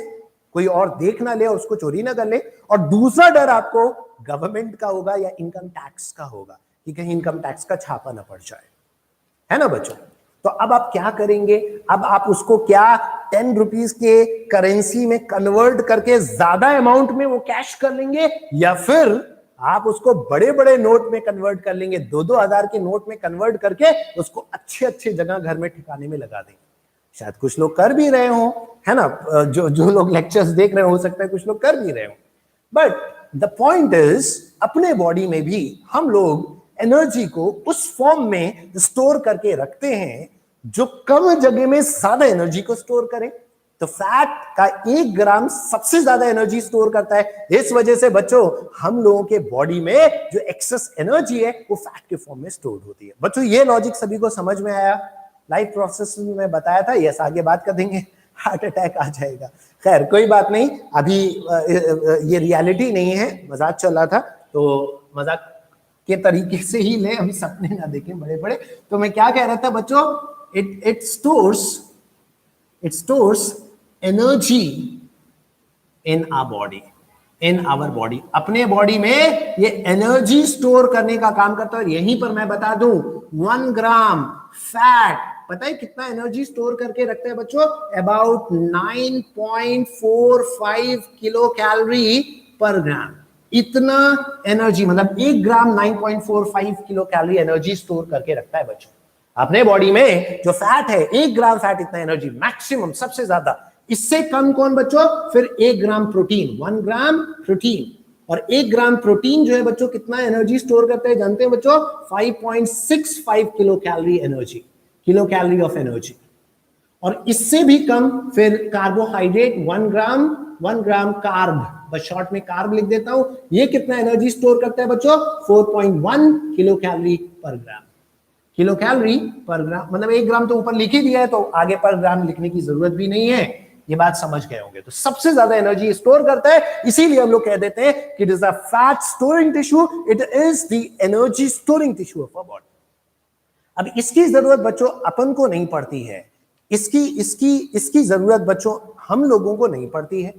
Speaker 1: कोई और देख ना ले और उसको चोरी ना कर ले, और दूसरा डर आपको गवर्नमेंट का होगा या इनकम टैक्स का होगा कि कहीं इनकम टैक्स का छापा ना पड़ जाए, है ना बच्चों। तो अब आप क्या करेंगे, अब आप उसको क्या 10 रुपीज के करेंसी में कन्वर्ट करके ज्यादा अमाउंट में वो कैश कर लेंगे, या फिर आप उसको बड़े बड़े नोट में कन्वर्ट कर लेंगे, 2-2 हजार के नोट में कन्वर्ट करके उसको अच्छे अच्छे जगह घर में ठिकाने में लगा देंगे। शायद कुछ लोग कर भी रहे हो, है ना, जो लोग लेक्चर्स देख रहे हो सकता है कुछ लोग कर भी रहे हो। बट द पॉइंट इज, अपने बॉडी में भी हम लोग एनर्जी को उस फॉर्म में स्टोर करके रखते हैं जो कम जगह में ज्यादा एनर्जी को स्टोर करे। तो फैट का 1 ग्राम सबसे ज्यादा एनर्जी स्टोर करता है। इस वजह से बच्चों हम लोगों के बॉडी में जो एक्सेस एनर्जी है वो फैट के फॉर्म में स्टोर होती है। बच्चों ये लॉजिक सभी को समझ में आया? लाइफ प्रोसेस में बताया था, यस आगे बात कर देंगे, हार्ट अटैक आ जाएगा। खैर कोई बात नहीं, अभी ये रियलिटी नहीं है, मजाक चल रहा था तो मजाक के तरीके से ही ले, अभी सपने ना देखें बड़े बड़े। तो मैं क्या कह रहा था बच्चों, it stores energy in our body। अपने बॉडी में ये एनर्जी स्टोर करने का काम करता है। यहीं पर मैं बता दूं 1 ग्राम फैट पता है कितना एनर्जी स्टोर करके रखते हैं बच्चों? अबाउट 9.45 किलो कैलोरी पर ग्राम। इतना एनर्जी मतलब 1 ग्राम 9.45 किलो कैलोरी एनर्जी स्टोर करके रखता है बच्चों। अपने बॉडी में जो फैट है 1 ग्राम फैट इतना एनर्जी मैक्सिमम, सबसे ज्यादा। इससे कम कौन बच्चों? फिर 1 ग्राम प्रोटीन, 1 ग्राम प्रोटीन। और 1 ग्राम प्रोटीन जो है बच्चों कितना एनर्जी स्टोर करते हैं जानते हैं बच्चों? 5.65 kilo calorie energy, kilo calorie of energy. और इससे भी कम फिर कार्बोहाइड्रेट 1 ग्राम कार्ब, बस शॉर्ट में कार्ब लिख देता हूं। ये कितना एनर्जी स्टोर करता है बच्चों? 4.1 किलो कैलोरी पर ग्राम। किलो कैलोरी पर ग्राम मतलब 1 ग्राम तो ऊपर लिख ही दिया है, तो आगे पर ग्राम लिखने की जरूरत भी नहीं है। ये बात समझ गए होंगे। तो सबसे ज्यादा एनर्जी स्टोर करता है, इसीलिए हम लोग कह देते हैं कि it is a fat storing tissue, it is the energy storing tissue of our body. अब इसकी जरूरत बच्चों अपन को नहीं पड़ती है, इसकी जरूरत बच्चों हम लोगों को नहीं पड़ती है।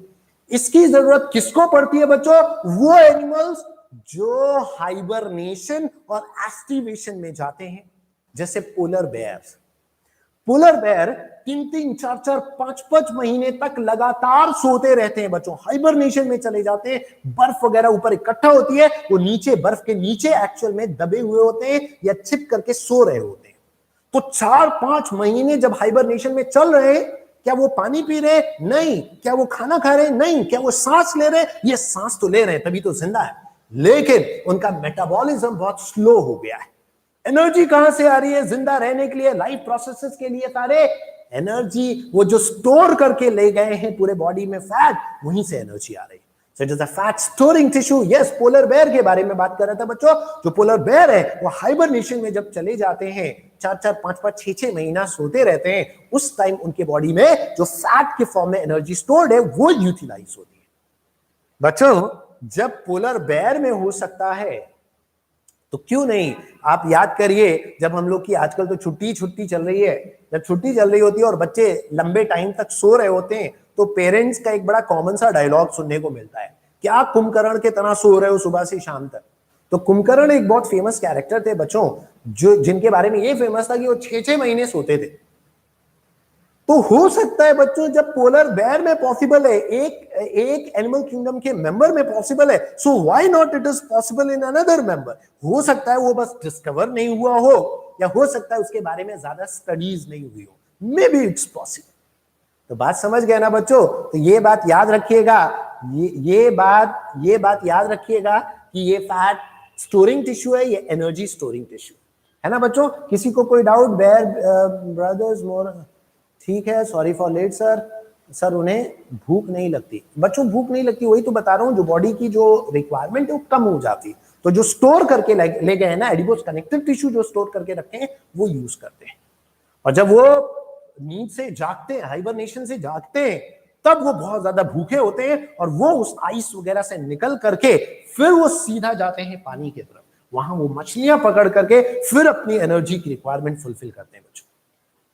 Speaker 1: इसकी जरूरत किसको पड़ती है बच्चों? वो एनिमल्स जो हाइबरनेशन और एस्टिवेशन में जाते हैं, जैसे पोलर बेयर। पोलर बेयर 3-3, 4-4, 5-5 महीने तक लगातार सोते रहते हैं बच्चों, हाइबरनेशन में चले जाते हैं। बर्फ वगैरह ऊपर इकट्ठा होती है, वो नीचे बर्फ के नीचे एक्चुअल में दबे हुए होते हैं या छिप करके सो रहे होते हैं। तो 4-5 महीने जब हाइबरनेशन में चल रहे हैं, क्या वो पानी पी रहे? नहीं। क्या वो खाना खा रहे? नहीं। क्या वो सांस ले रहे? ये सांस तो ले रहे हैं, तभी तो जिंदा है। लेकिन उनका मेटाबॉलिज्म बहुत स्लो हो गया है। एनर्जी कहां से आ रही है? जिंदा रहने के लिए, लाइफ प्रोसेसेस के लिए सारे एनर्जी वो जो स्टोर करके ले गए हैं पूरे बॉडी में फैट, वहीं से एनर्जी आ रही है। So it is a fat storing tissue. Yes, polar bear के बारे में बात कर रहा था बच्चों। जो पोलर बेयर है वो हाइबरनेशन में जब चले जाते हैं, 4-4, 5-5, 6-6 महीना सोते रहते हैं, उस टाइम उनके बॉडी में जो फैट के फॉर्म में एनर्जी स्टोर्ड है वो यूटिलाइज होती है। बच्चों, जब पोलर बेयर में हो सकता है तो क्यों नहीं, आप याद करिए जब हम लोग की आजकल तो छुट्टी चल रही है, जब छुट्टी चल रही होती है और बच्चे लंबे टाइम तक सो रहे होते हैं, तो पेरेंट्स का एक बड़ा कॉमन सा डायलॉग सुनने को मिलता है, क्या कुंभकर्ण के तरह सो रहे हो सुबह से शाम तक। तो कुंभकर्ण एक बहुत फेमस कैरेक्टर थे बच्चों, जो जिनके बारे में ये फेमस था कि वो 6-6 महीने सोते थे। तो हो सकता है बच्चों, जब पोलर बेयर में पॉसिबल है, एक एनिमल किंगडम के मेंबर में पॉसिबल है, so why not it is possible in another member. हो सकता है वो बस डिस्कवर नहीं हुआ हो, या हो सकता है उसके बारे में ज्यादा स्टडीज नहीं हुई हो, मे बी इट्स पॉसिबल। तो बात समझ गए ना बच्चों? तो ये बात याद रखिएगा, ये बात याद रखिएगा कि ये फैट स्टोरिंग टिश्यू है, ये एनर्जी स्टोरिंग टिश्यू है ना बच्चों। किसी को कोई डाउट? बेयर ब्रदर्स मोर, ठीक है, सॉरी फॉर लेट सर उन्हें भूख नहीं लगती। बच्चों भूख नहीं लगती, वही तो बता रहा हूं, जो बॉडी की जो रिक्वायरमेंट है वो कम हो जाती, तो जो स्टोर करके ले गए हैं ना, एडिपोज कनेक्टिव टिश्यू जो स्टोर करके रखे हैं वो यूज करते हैं। और जब वो नींद से जागते हैं, हाइबरनेशन से जागते हैं, तब वो बहुत ज्यादा भूखे होते हैं और वो उस आइस वगैरह से निकल करके फिर वो सीधा जाते हैं पानी की तरफ, वहां वो मछलियां पकड़ करके फिर अपनी एनर्जी की रिक्वायरमेंट फुलफिल करते हैं बच्चों।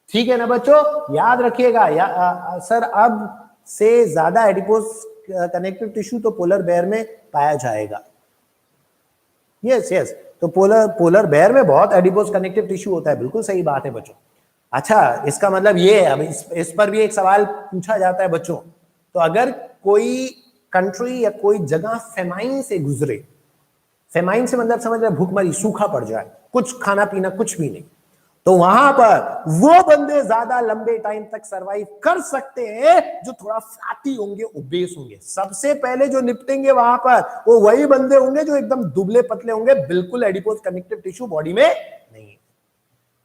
Speaker 1: ठीक है ना बच्चों? याद रखिएगा। सर अब से ज्यादा एडिपोज कनेक्टिव टिश्यू तो पोलर बेयर में पाया जाएगा। यस, तो पोलर बेयर में बहुत एडिपोज कनेक्टिव टिश्यू होता है, बिल्कुल सही बात है बच्चों। अच्छा, इसका मतलब ये है, अब इस पर भी एक सवाल पूछा जाता है बच्चों। तो अगर कोई कंट्री या कोई जगह फेमाइन से गुजरे, फेमाइन से मतलब समझ रहे, भूखमरी, सूखा पड़ जाए, कुछ खाना पीना कुछ भी नहीं, तो वहां पर वो बंदे ज्यादा लंबे टाइम तक सरवाइव कर सकते हैं जो थोड़ा फैटी होंगे, ओबेस होंगे। सबसे पहले जो निपटेंगे वहां पर वो वही बंदे होंगे जो एकदम दुबले पतले होंगे, बिल्कुल एडिपोज कनेक्टिव टिश्यू बॉडी में नहीं है।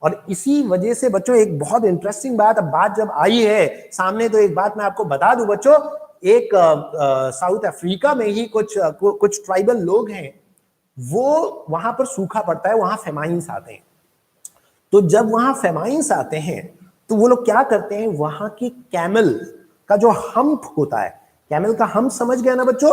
Speaker 1: और इसी वजह से बच्चों एक बहुत इंटरेस्टिंग बात, अब बात जब आई है सामने, तो एक बात मैं आपको बता दूं बच्चों, एक साउथ अफ्रीका में ही कुछ ट्राइबल लोग हैं, वो वहां पर सूखा पड़ता है, वहां फेमाइन्स आते हैं। तो जब वहां फेमाइन्स आते हैं तो वो लोग क्या करते हैं, वहां की कैमल का जो हम्प होता है, कैमल का हम्प समझ गया ना बच्चों,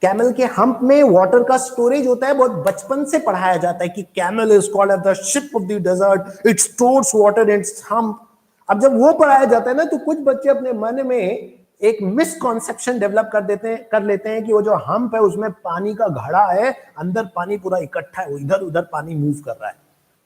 Speaker 1: कैमल के हम्प में वाटर का स्टोरेज होता है, बहुत बचपन से पढ़ाया जाता है कि camel is called the ship of the desert, it stores water in its hump. अब जब वो पढ़ाया जाता है ना, तो कुछ बच्चे अपने मन में एक मिसकॉन्सेप्शन डेवलप कर लेते हैं कि वो जो हम्प है उसमें पानी का घड़ा है, अंदर पानी पूरा इकट्ठा है, इधर उधर पानी मूव कर रहा है।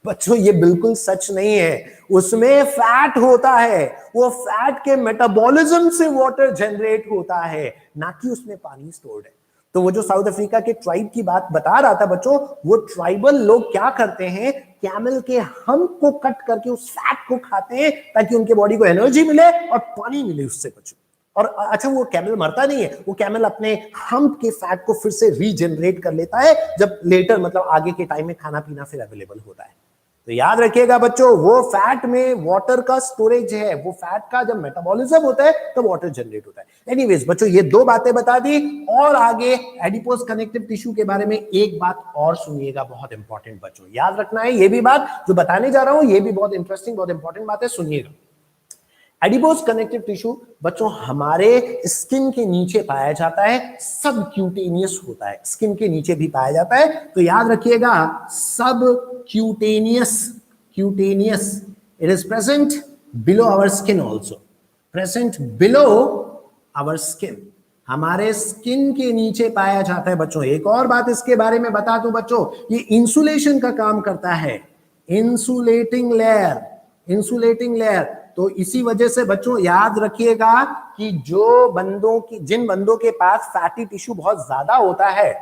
Speaker 1: बच्चों ये बिल्कुल सच नहीं है, उसमें फैट होता है, वो फैट के मेटाबॉलिज्म से वाटर जनरेट होता है, ना कि उसमें पानी स्टोर्ड है। तो वो जो साउथ अफ्रीका के ट्राइब की बात बता रहा था बच्चों, वो ट्राइबल लोग क्या करते हैं, कैमल के हम्प को कट करके उस फैट को खाते हैं ताकि उनके बॉडी को एनर्जी मिले और पानी मिले उससे बच्चों। और अच्छा, वो कैमल मरता नहीं है, वो कैमल अपने हम्प के फैट को फिर से रीजनरेट कर लेता है जब लेटर मतलब आगे के टाइम में खाना पीना फिर अवेलेबल होता है। तो याद रखिएगा बच्चों, वो फैट में वाटर का स्टोरेज है, वो फैट का जब मेटाबॉलिज्म होता है तो वाटर जनरेट होता है। एनीवेज बच्चों, ये दो बातें बता दी, और आगे एडिपोज कनेक्टिव टिश्यू के बारे में एक बात और सुनिएगा, बहुत इंपॉर्टेंट बच्चों, याद रखना है, ये भी बात जो बताने जा रहा हूं ये भी बहुत इंटरेस्टिंग, बहुत इंपॉर्टेंट बात है, सुनिएगा। एडिपोज कनेक्टिव टिश्यू बच्चों हमारे स्किन के नीचे पाया जाता है, सब क्यूटेनियस होता है, स्किन के नीचे भी पाया जाता है। तो याद रखिएगा, subcutaneous, it is present below our skin, also present below our skin, हमारे स्किन के नीचे पाया जाता है बच्चों। एक और बात इसके बारे में बता दूं बच्चों, ये इंसुलेशन का काम करता है, इंसुलेटिंग लेयर। तो इसी वजह से बच्चों याद रखिएगा कि जिन बंदों के पास फैटी टिश्यू बहुत ज्यादा होता है,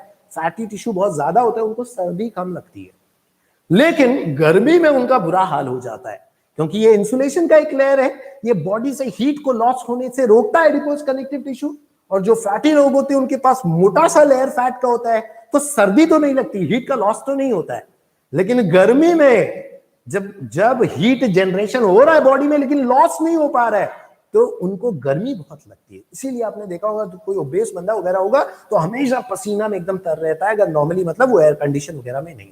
Speaker 1: उनको सर्दी कम लगती है, लेकिन गर्मी में उनका बुरा हाल हो जाता है, क्योंकि ये इंसुलेशन का एक लेयर है, ये बॉडी से हीट को लॉस होने से रोकता है एडिपोज कनेक्टिव टिश्यू। और जो फैटी लोग होते हैं उनके पास मोटा सा लेयर फैट का होता है, तो सर्दी तो नहीं लगती, हीट का लॉस तो नहीं होता है। लेकिन गर्मी में जब हीट जनरेशन हो रहा है बॉडी में लेकिन लॉस नहीं हो पा रहा है, तो उनको गर्मी बहुत लगती है। इसीलिए आपने देखा होगा तो कोई ओबेस बंदा वगैरह होगा तो हमेशा पसीना में एकदम तर रहता है, अगर नॉर्मली मतलब वो एयर कंडीशन वगैरह में नहीं।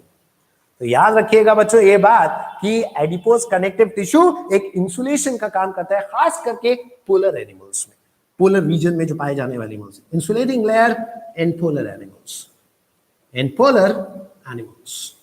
Speaker 1: तो याद रखिएगा बच्चों ये बात कि एडिपोज कनेक्टिव टिश्यू एक इंसुलेशन का काम करता है, खास करके पोलर एनिमल्स में, पोलर रीजन में जो पाए जाने वाले animals, insulating layer in polar animals, in polar animals.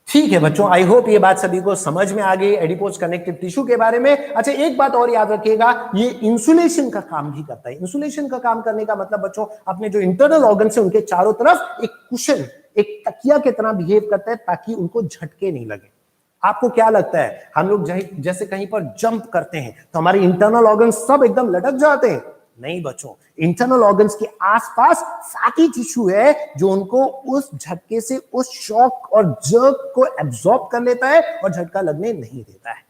Speaker 1: ठीक है बच्चों, आई होप ये बात सभी को समझ में आ गई एडिपोज कनेक्टिव टिश्यू के बारे में। अच्छा एक बात और याद रखिएगा, ये इंसुलेशन का काम भी करता है। इंसुलेशन का काम करने का मतलब बच्चों, अपने जो इंटरनल ऑर्गन है उनके चारों तरफ एक कुशन, एक तकिया की तरह बिहेव करता है ताकि उनको झटके नहीं लगे। आपको क्या लगता है, हम लोग जैसे कहीं पर जंप करते हैं तो हमारे इंटरनल ऑर्गन सब एकदम लटक जाते हैं? नहीं बच्चों, इंटरनल ऑर्गन्स के आसपास फैटी टिश्यू है जो उनको उस झटके से, उस शॉक और जर्क को एब्जॉर्ब कर लेता है और झटका लगने नहीं देता है।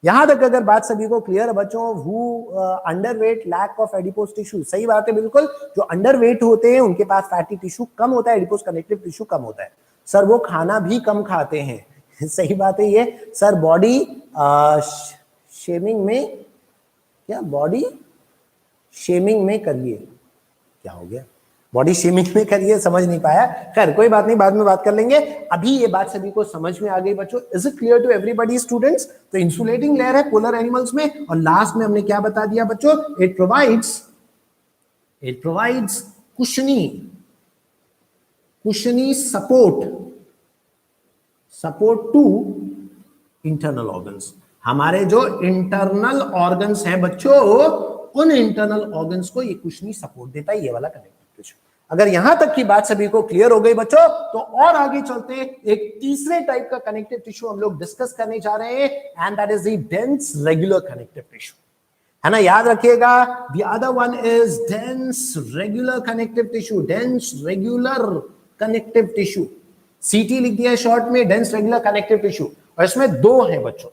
Speaker 1: यहां तक अगर बात सभी को क्लियर है बच्चों, who underweight lack of adipose tissue, सही बात है बिल्कुल, जो अंडरवेट होते हैं उनके पास फैटी टिश्यू कम होता है, एडिपोज कनेक्टिव टिश्यू कम होता है। सर वो खाना भी कम खाते हैं सही बात है ये सर। बॉडी शेमिंग में, क्या बॉडी शेमिंग में करिए, क्या हो गया, बॉडी शेमिंग में करिए, समझ नहीं पाया, खैर कोई बात नहीं, बाद में बात कर लेंगे। अभी ये बात सभी को समझ में आ गई बच्चों, is it clear to everybody students? तो इंसुलेटिंग लेयर है पोलर एनिमल्स में, और लास्ट में हमने क्या बता दिया बच्चों, it provides cushiony support to internal organs. हमारे जो इंटरनल ऑर्गन्स हैं बच्चों, उन इंटरनल ऑर्गन्स को ये कुशनी सपोर्ट देता है, ये वाला कनेक्टिव टिश्यू। अगर यहां तक की बात सभी को क्लियर हो गई बच्चों, तो और आगे चलते एक तीसरे टाइप का कनेक्टिव टिश्यू हम लोग डिस्कस करने जा रहे हैं, and that is the dense regular connective tissue, है ना। याद रखिएगा, the other one is dense regular connective tissue, dense regular connective tissue, सीटी लिख दिया शॉर्ट में, डेंस रेगुलर कनेक्टिव टिश्यू। और इसमें दो हैं बच्चों,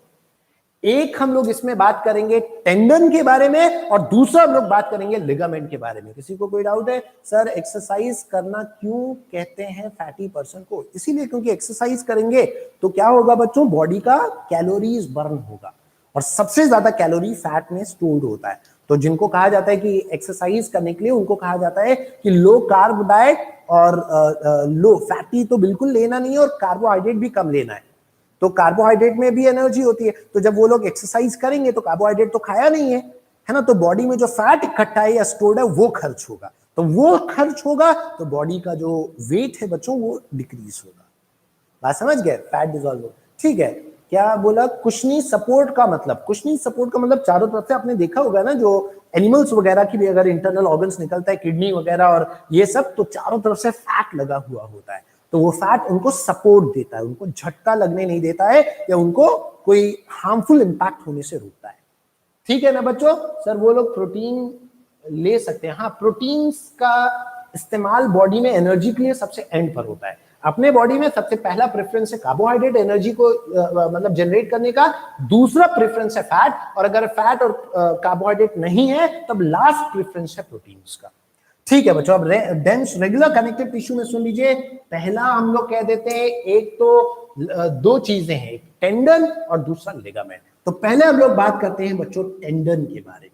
Speaker 1: एक हम लोग इसमें बात करेंगे टेंडन के बारे में और दूसरा हम लोग बात करेंगे लिगामेंट के बारे में। किसी को कोई डाउट है? सर एक्सरसाइज करना क्यों कहते हैं फैटी पर्सन को? इसीलिए क्योंकि एक्सरसाइज करेंगे तो क्या होगा बच्चों, बॉडी का कैलोरीज बर्न होगा और सबसे ज्यादा कैलोरी फैट में स्टोर्ड होता है। तो जिनको कहा जाता है कि एक्सरसाइज करने के लिए, उनको कहा जाता है कि लो कार्ब डाइट और लो फैटी तो बिल्कुल लेना नहीं है और कार्बोहाइड्रेट भी कम लेना है। तो कार्बोहाइड्रेट में भी एनर्जी होती है, तो जब वो लोग एक्सरसाइज करेंगे तो कार्बोहाइड्रेट तो खाया नहीं है ना, तो बॉडी में जो फैट इकट्ठा है या स्टोर्ड है वो खर्च होगा, तो वो खर्च होगा तो बॉडी का जो वेट है बच्चों वो डिक्रीज होगा। बात समझ गए? फैट डिसॉल्व हो, ठीक है। क्या बोला? कुशनी सपोर्ट का मतलब, कुशनी सपोर्ट का मतलब चारों तरफ से आपने देखा होगा ना, जो एनिमल्स वगैरह की भी अगर इंटरनल ऑर्गन्स निकलता है, किडनी वगैरह और ये सब, तो चारों तरफ से फैट लगा हुआ होता है, तो वो फैट उनको सपोर्ट देता है, उनको झटका लगने नहीं देता है या उनको कोई हार्मफुल इंपैक्ट होने से रोकता है। ठीक है ना बच्चों? सर वो लोग प्रोटीन ले सकते हैं, हाँ प्रोटीन्स का इस्तेमाल बॉडी में एनर्जी के लिए सबसे एंड पर होता है। अपने बॉडी में सबसे पहला प्रेफरेंस है कार्बोहाइड्रेट एनर्जी को मतलब जनरेट करने का, दूसरा प्रेफरेंस है फैट, और अगर फैट और कार्बोहाइड्रेट नहीं है तब लास्ट प्रेफरेंस है प्रोटीन्स का। ठीक है बच्चों, अब डेंस रेगुलर कनेक्टिव टिश्यू में सुन लीजिए, पहला हम लोग कह देते हैं, एक तो दो चीजें हैं, एक टेंडन और दूसरा लिगामेंट। तो पहले हम लोग बात करते हैं बच्चों टेंडन के बारे में।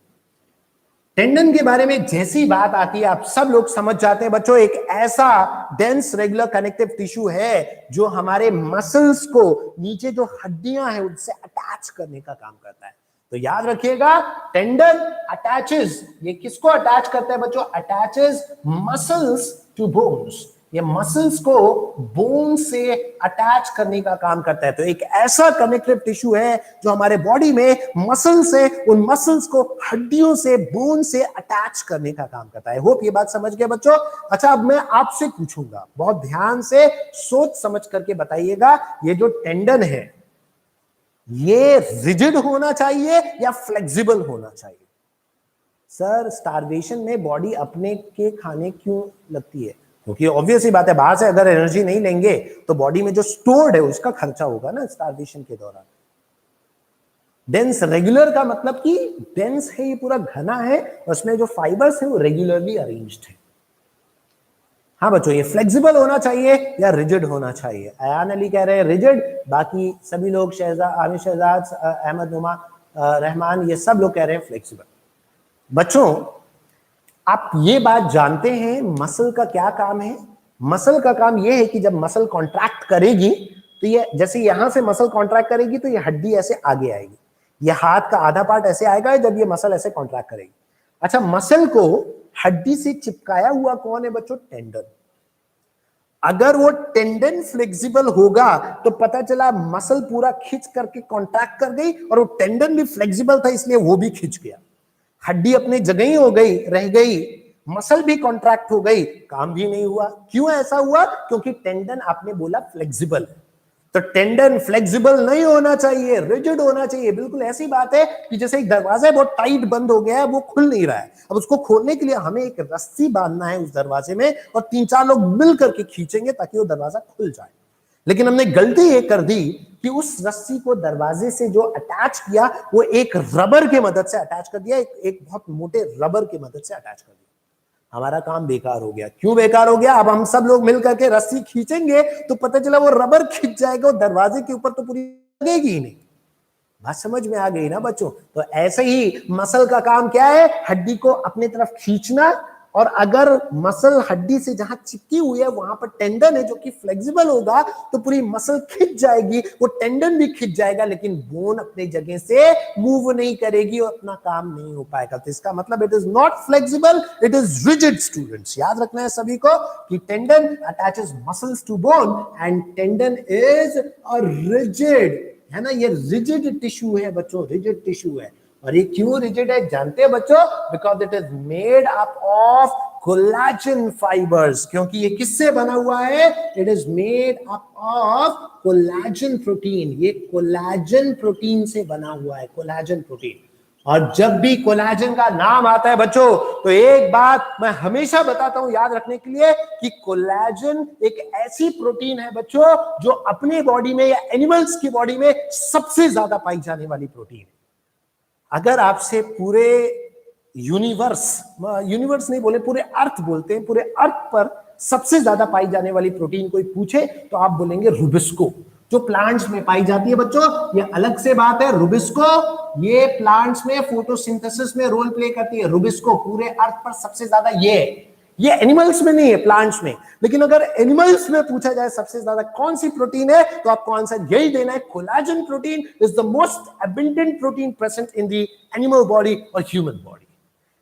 Speaker 1: टेंडन के बारे में जैसी बात आती है आप सब लोग समझ जाते हैं बच्चों, एक ऐसा डेंस रेगुलर कनेक्टिव टिश्यू है जो हमारे मसल्स को, नीचे जो हड्डियां हैं उनसे अटैच करने का काम करता है। तो याद रखिएगा, टेंडन अटैचेस, ये किसको अटैच करता है बच्चों? अटैचेस मसल्स टू बोन्स, ये मसल्स को बोन से अटैच करने का काम करता है। तो एक ऐसा कनेक्टिव टिश्यू है जो हमारे बॉडी में मसल्स है, उन मसल्स को हड्डियों से, बोन से अटैच करने का काम करता है। होप ये बात समझ गए बच्चों। अच्छा, अब मैं आपसे पूछूंगा, बहुत ध्यान से सोच समझ करके बताइएगा, ये जो टेंडन है ये रिजिड होना चाहिए या फ्लेक्सिबल होना चाहिए? सर स्टारवेशन में बॉडी अपने के खाने क्यों लगती है? क्योंकि ऑब्वियस ही बात है, बाहर से अगर एनर्जी नहीं लेंगे तो बॉडी में जो स्टोर्ड है उसका खर्चा होगा ना स्टारवेशन के दौरान। डेंस रेगुलर का मतलब कि डेंस है, ये पूरा घना है, उसमें जो फाइबर्स है वो रेगुलरली अरेंज्ड है। हाँ बच्चों, ये फ्लेक्सिबल होना चाहिए या रिजिड होना चाहिए? अयान अली कह रहे हैं रिजिड, बाकी सभी लोग आमिर शहजाद, अहमद नुमा, रहमान, ये सब लोग कह रहे हैं फ्लेक्सिबल। बच्चों आप ये बात जानते हैं मसल का क्या काम है? मसल का काम ये है कि जब मसल कॉन्ट्रैक्ट करेगी तो ये जैसे यहां से मसल कॉन्ट्रैक्ट करेगी तो ये हड्डी ऐसे आगे आएगी, ये हाथ का आधा पार्ट ऐसे आएगा जब ये मसल ऐसे कॉन्ट्रैक्ट करेगी। अच्छा, मसल को हड्डी से चिपकाया हुआ कौन है बच्चों? टेंडन। अगर वो टेंडन फ्लेक्सिबल होगा तो पता चला मसल पूरा खींच करके कॉन्ट्रैक्ट कर गई और वो टेंडन भी फ्लेक्सिबल था इसलिए वो भी खींच गया, हड्डी अपने जगह ही हो गई, रह गई, मसल भी कॉन्ट्रैक्ट हो गई, काम भी नहीं हुआ। क्यों ऐसा हुआ? क्योंकि टेंडन आपने बोला फ्लेक्सिबल है। तो टेंडन फ्लेक्सिबल नहीं होना चाहिए, रिजिड होना चाहिए। बिल्कुल ऐसी बात है कि जैसे एक दरवाजा है बहुत टाइट बंद हो गया है, वो खुल नहीं रहा है, अब उसको खोलने के लिए हमें एक रस्सी बांधना है उस दरवाजे में और 3-4 लोग मिल करके खींचेंगे ताकि वो दरवाजा खुल जाए। लेकिन हमने गलती ये कर दी कि उस रस्सी को दरवाजे से जो अटैच किया वो एक रबर के मदद से अटैच कर दिया, एक बहुत मोटे रबर की मदद से अटैच कर दिया। हमारा काम बेकार हो गया। क्यों बेकार हो गया? अब हम सब लोग मिल करके रस्सी खींचेंगे तो पता चला वो रबर खींच जाएगा, वो दरवाजे के ऊपर तो पूरी लगेगी ही नहीं। बात समझ में आ गई ना बच्चों? तो ऐसे ही मसल का काम क्या है? हड्डी को अपनी तरफ खींचना, और अगर मसल हड्डी से जहां चिपकी हुई है वहां पर टेंडन है जो कि फ्लेक्सिबल होगा तो पूरी मसल खिंच जाएगी, वो टेंडन भी खिंच जाएगा, लेकिन बोन अपने जगह से मूव नहीं करेगी और अपना काम नहीं हो पाएगा। तो इसका मतलब it is not flexible, it is rigid. Students याद रखना है सभी को कि tendon attaches muscles to bone and tendon is a rigid, है ना, ये रिजिड टिश्यू है बच्चों, रिजिड टिश्यू है। और ये क्यों रिजिड है जानते हैं बच्चों? Because it is made up of collagen fibres. क्योंकि ये किससे बना हुआ है? It is made up of collagen protein, ये कोलेजन प्रोटीन से बना हुआ है, कोलेजन प्रोटीन। और जब भी कोलेजन का नाम आता है बच्चों तो एक बात मैं हमेशा बताता हूं याद रखने के लिए कि कोलेजन एक ऐसी प्रोटीन है बच्चों जो अपने बॉडी में या एनिमल्स की बॉडी में सबसे ज्यादा पाई जाने वाली प्रोटीन है। अगर आपसे पूरे यूनिवर्स नहीं बोले, पूरे अर्थ बोलते हैं, पूरे अर्थ पर सबसे ज्यादा पाई जाने वाली प्रोटीन कोई पूछे तो आप बोलेंगे रुबिस्को, जो प्लांट्स में पाई जाती है बच्चों। ये अलग से बात है, रुबिस्को ये प्लांट्स में फोटोसिंथेसिस में रोल प्ले करती है। रुबिस्को पूरे अर्थ पर सबसे ज्यादा ये एनिमल्स में नहीं है, प्लांट्स में। लेकिन अगर एनिमल्स में पूछा जाए सबसे ज्यादा कौन सी प्रोटीन है तो आपको आंसर यही देना है, collagen protein is the most abundant protein present in the animal body और ह्यूमन बॉडी।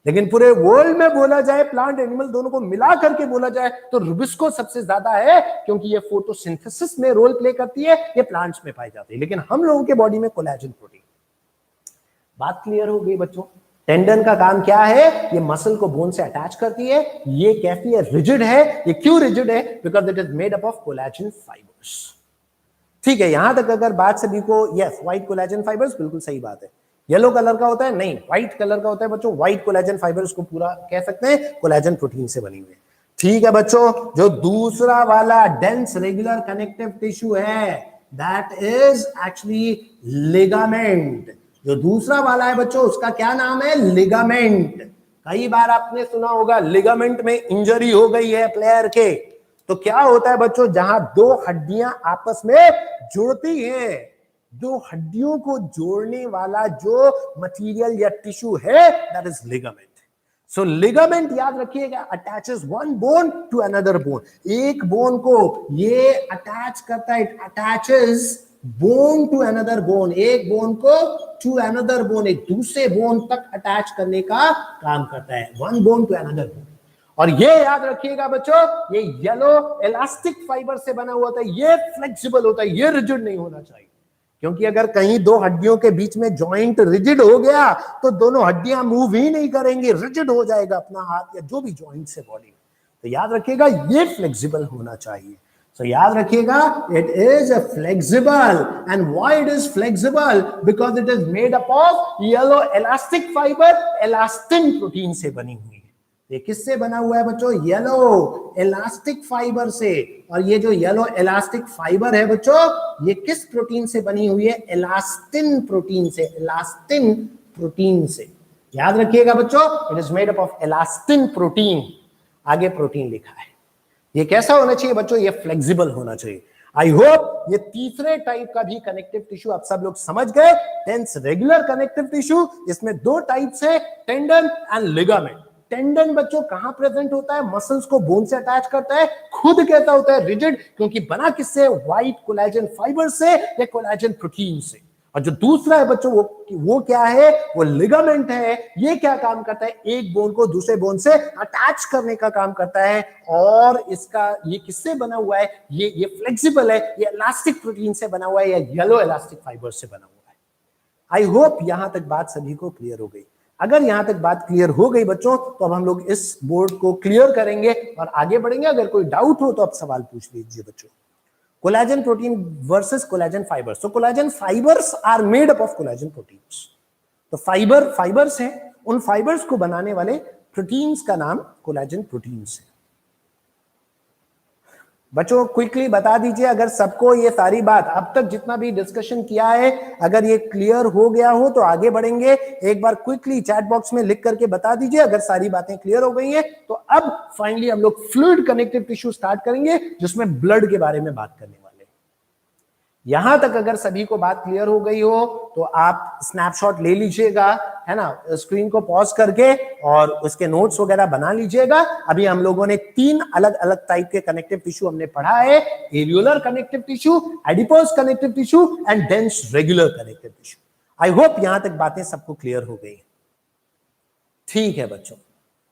Speaker 1: लेकिन पूरे वर्ल्ड में बोला जाए, प्लांट एनिमल दोनों को मिला करके बोला जाए तो रुबिस्को सबसे ज्यादा है, क्योंकि ये फोटोसिंथेसिस में रोल प्ले करती है, ये प्लांट्स में पाई जाती है। लेकिन हम लोगों के बॉडी में कोलेजन प्रोटीन। बात क्लियर हो गई बच्चों? टेंडन का काम क्या है? ये मसल को बोन से अटैच करती है। ये कहती है रिजिड है। ये क्यों रिजिड है? Because it is made up of collagen fibres. ठीक है, यहां तक अगर बात सभी को, यस व्हाइट कोलेजन फाइबर्स, बिल्कुल सही बात है। येलो कलर का होता है? नहीं, व्हाइट कलर का होता है बच्चों। व्हाइट कोलेजन फाइबर्स को पूरा कह सकते हैं कोलेजन प्रोटीन से बनी हुई है। ठीक है बच्चों, जो दूसरा वाला डेंस रेगुलर कनेक्टिव टिश्यू है दैट इज एक्चुअली लिगामेंट। जो दूसरा वाला है बच्चों उसका क्या नाम है? लिगामेंट। कई बार आपने सुना होगा लिगामेंट में इंजरी हो गई है प्लेयर के, तो क्या होता है बच्चों, जहां दो हड्डियां आपस में जुड़ती हैं, दो हड्डियों को जोड़ने वाला जो मटेरियल या टिश्यू है that is ligament. So ligament याद रखिएगा attaches one bone to another bone. एक बोन को ये अटैच करता है, it attaches bone to another bone, एक बोन को टू अनदर बोन, एक दूसरे बोन तक अटैच करने का काम करता है, one bone to another bone. और ये याद रखिएगा बच्चों, ये येलो इलास्टिक फाइबर से बना हुआ होता है, ये फ्लेक्सिबल होता है, ये रिजिड नहीं होना चाहिए। क्योंकि अगर कहीं दो हड्डियों के बीच में जॉइंट रिजिड हो गया तो दोनों हड्डियां मूव ही नहीं करेंगी, रिजिड हो जाएगा अपना हाथ या जो भी जॉइंट है बॉडी में। तो याद रखिएगा ये फ्लेक्सिबल होना चाहिए। So याद रखिएगा it is a flexible, and why it is flexible? Because it is made up of yellow elastic fiber, elastin protein से बनी हुई है। ये किससे बना हुआ है बच्चों? येलो इलास्टिक फाइबर से। और ये जो येलो इलास्टिक फाइबर है बच्चों ये किस प्रोटीन से बनी हुई है? इलास्टिन प्रोटीन से, इलास्टिन प्रोटीन से। याद रखिएगा बच्चों, it is made up of elastin protein. आगे प्रोटीन लिखा है। ये कैसा होना चाहिए बच्चों? ये फ्लेक्सिबल होना चाहिए। आई होप ये तीसरे टाइप का भी कनेक्टिव टिश्यू आप सब लोग समझ गए। टेंस रेगुलर कनेक्टिव टिश्यू, इसमें दो टाइप्स है, टेंडन एंड लिगामेंट। टेंडन बच्चों कहां प्रेजेंट होता है? मसल्स को बोन से अटैच करता है, खुद कहता होता है रिजिड, क्योंकि बना किससे? व्हाइट कोलेजन फाइबर से या कोलेजन प्रोटीन से। और जो दूसरा है बच्चों वो क्या है? वो लिगामेंट है। ये क्या काम करता है? एक बोन को दूसरे बोन से अटैच करने का काम करता है। और इसका ये किससे बना हुआ है? ये फ्लेक्सिबल है, ये इलास्टिक प्रोटीन से बना हुआ है या येलो इलास्टिक फाइबर से बना हुआ है। आई होप यहां तक बात सभी को क्लियर हो गई। अगर यहां तक बात क्लियर हो गई बच्चों, तो अब हम लोग इस बोर्ड को क्लियर करेंगे और आगे बढ़ेंगे। अगर कोई डाउट हो तो आप सवाल पूछ लीजिए बच्चों। Collagen protein versus collagen fibres. तो collagen fibres are made up of collagen proteins. तो फाइबर्स हैं, उन फाइबर्स को बनाने वाले प्रोटीन्स का नाम कोलेजन प्रोटीन्स है। बच्चों क्विकली बता दीजिए, अगर सबको ये सारी बात अब तक जितना भी डिस्कशन किया है अगर ये क्लियर हो गया हो तो आगे बढ़ेंगे। एक बार क्विकली चैट बॉक्स में लिख करके बता दीजिए अगर सारी बातें क्लियर हो गई हैं। तो अब फाइनली हम लोग फ्लूइड कनेक्टिव टिश्यू स्टार्ट करेंगे, जिसमें ब्लड के बारे में बात करने वाले। यहां तक अगर सभी को बात क्लियर हो गई हो तो आप स्नैपशॉट ले लीजिएगा, है ना, स्क्रीन को पॉज करके, और उसके नोट्स वगैरह बना लीजिएगा। अभी हम लोगों ने 3 अलग अलग टाइप के कनेक्टिव टिश्यू हमने पढ़ा है, areolar connective tissue, adipose connective tissue and dense regular connective tissue. I hope यहां तक बातें सबको क्लियर हो गई। ठीक है बच्चों,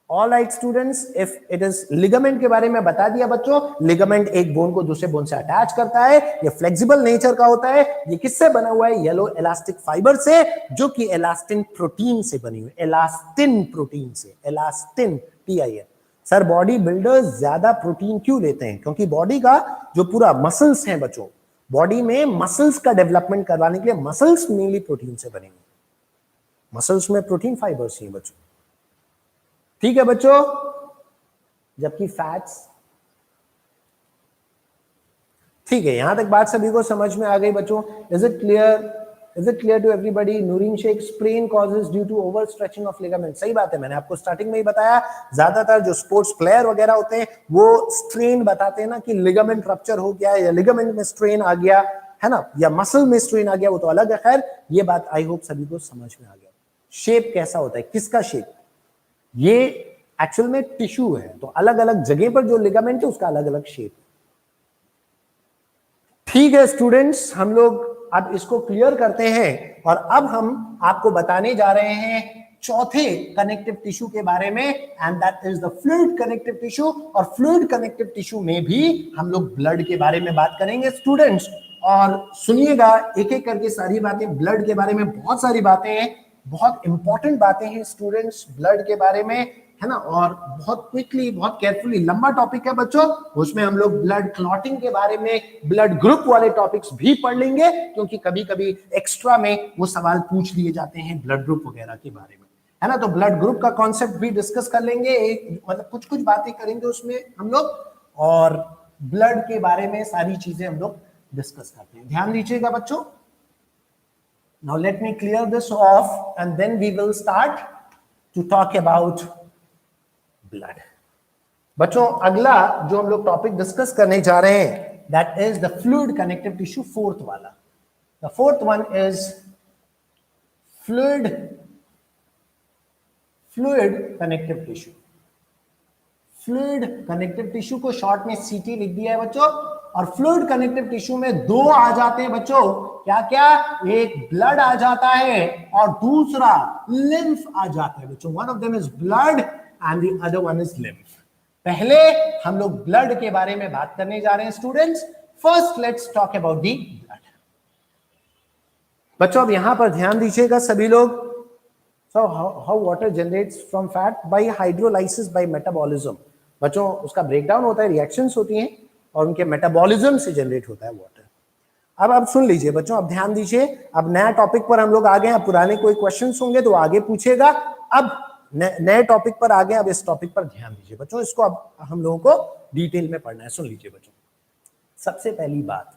Speaker 1: all right students, if it is ligament के बारे में बता दिया बच्चों। लिगामेंट एक बोन को दूसरे बोन से अटैच करता है, ये फ्लेक्सिबल नेचर का होता है। ये किससे बना हुआ है? येलो इलास्टिक फाइबर से, जो कि इलास्टिन प्रोटीन से बनी हुई। इलास्टिन प्रोटीन से, elastin TIN। Sir body builders ज्यादा प्रोटीन क्यों लेते हैं? क्योंकि बॉडी का जो पूरा मसल्स हैं बच्चों, बॉडी में मसल्स का डेवलपमेंट करवाने के लिए मसल्स मेनली प्रोटीन से बने हुए। मसल्स में प्रोटीन फाइबर्स हैं बच्चों। ठीक है बच्चों, जबकि फैट्स, ठीक है, यहां तक बात सभी को समझ में आ गई बच्चों। Is it clear to everybody? Noreen शेक sprain causes due to over stretching of ligament. सही बात है, मैंने आपको स्टार्टिंग में ही बताया, ज्यादातर जो स्पोर्ट्स प्लेयर वगैरह होते हैं वो स्ट्रेन बताते हैं ना कि लिगामेंट रप्चर हो गया या लिगामेंट में स्ट्रेन आ गया, है ना, या मसल में स्ट्रेन आ गया, वो तो अलग है। खैर ये बात आई होप सभी को समझ में आ गया। शेप कैसा होता है, किसका शेप? ये एक्चुअल में टिश्यू है, तो अलग अलग जगह पर जो लिगामेंट है उसका अलग अलग शेप। ठीक है स्टूडेंट्स, हम लोग अब इसको क्लियर करते हैं और अब हम आपको बताने जा रहे हैं चौथे कनेक्टिव टिश्यू के बारे में, and that is the fluid connective tissue. और फ्लूइड कनेक्टिव टिश्यू में भी हम लोग ब्लड के बारे में बात करेंगे स्टूडेंट्स। और सुनिएगा एक एक करके सारी बातें, ब्लड के बारे में बहुत सारी बातें हैं, बहुत इंपॉर्टेंट बातें हैं स्टूडेंट्स ब्लड के बारे में, है ना। और बहुत क्विकली, बहुत केयरफुली, लंबा टॉपिक है बच्चों, उसमें हम लोग ब्लड क्लॉटिंग के बारे में, ब्लड ग्रुप वाले टॉपिक्स भी पढ़ लेंगे, क्योंकि कभी कभी एक्स्ट्रा में वो सवाल पूछ लिए जाते हैं ब्लड ग्रुप वगैरह के बारे में, है ना। तो ब्लड ग्रुप का कॉन्सेप्ट भी डिस्कस कर लेंगे, मतलब कुछ कुछ बातें करेंगे उसमें हम लोग, और ब्लड के बारे में सारी चीजें हम लोग डिस्कस करते हैं। ध्यान दीजिएगा बच्चों। Now let me clear this off and then we will start to talk about blood. बच्चों अगला जो हम लोग टॉपिक डिस्कस करने जा रहे हैं, that is the fluid connective tissue, fourth वाला। The fourth one is fluid connective tissue. Fluid connective tissue को शॉर्ट में CT लिख दिया है बच्चों। और फ्लूइड कनेक्टिव टिश्यू में दो आ जाते हैं बच्चों, क्या क्या? एक ब्लड आ जाता है और दूसरा लिम्फ आ जाता है बच्चों। One of them is blood and the other one is lymph. पहले हम लोग ब्लड के बारे में बात करने जा रहे हैं students. First let's talk about the blood. बच्चों अब यहां पर ध्यान दीजिएगा सभी लोग। So how water generates from fat? By hydrolysis, by metabolism. बच्चों उसका ब्रेकडाउन होता है, रिएक्शंस होती हैं और उनके मेटाबॉलिज्म से जनरेट होता है वाटर। अब सुन लीजिए बच्चों, अब ध्यान दीजिए। अब नया टॉपिक पर हम लोग आ गए हैं। पुराने कोई क्वेश्चंस होंगे तो आगे पूछेगा। अब नए टॉपिक पर आ गए, अब इस टॉपिक पर ध्यान दीजिए बच्चों। इसको अब हम लोगों को डिटेल में पढ़ना है। सुन लीजिए बच्चों, सबसे पहली बात,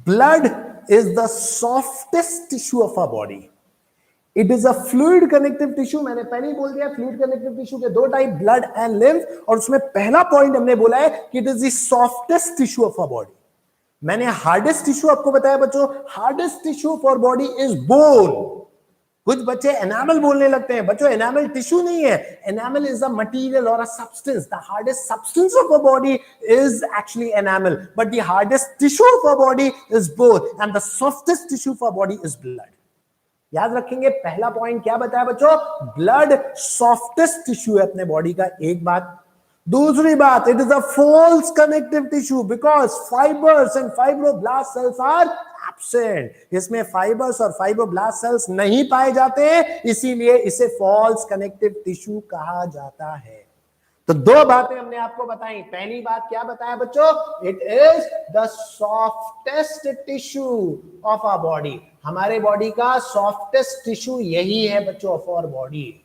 Speaker 1: blood is the softest tissue of a body. It is a fluid connective tissue. मैंने पहले ही बोल दिया फ्लूइड कनेक्टिव टिश्यू के दो टाइप, ब्लड एंड लिम्फ, और उसमें पहला पॉइंट हमने बोला है कि it is the softest tissue of a body. मैंने हार्डेस्ट टिश्यू आपको बताया बच्चों, hardest tissue for body is bone. कुछ बच्चे एनामल बोलने लगते हैं, बच्चों एनामल टिश्यू नहीं है, एनामल इज अ मटेरियल और a substance. The hardest substance of a body is actually enamel, but the hardest tissue of a body is bone and the softest tissue of a body is blood. याद रखेंगे पहला point क्या बताया बच्चों, blood softest tissue है अपने body का, एक बात। दूसरी बात, it is a false connective tissue because fibres and fibroblast cells are absent. इसमें फाइबर्स और फाइब्रोब्लास्ट सेल्स नहीं पाए जाते हैं, इसीलिए इसे फॉल्स कनेक्टिव टिश्यू कहा जाता है। तो दो बातें हमने आपको बताई। पहली बात क्या बताया बच्चों, it is the softest tissue of our body. हमारे बॉडी का सॉफ्टेस्ट टिश्यू यही है बच्चों ऑफ आवर बॉडी।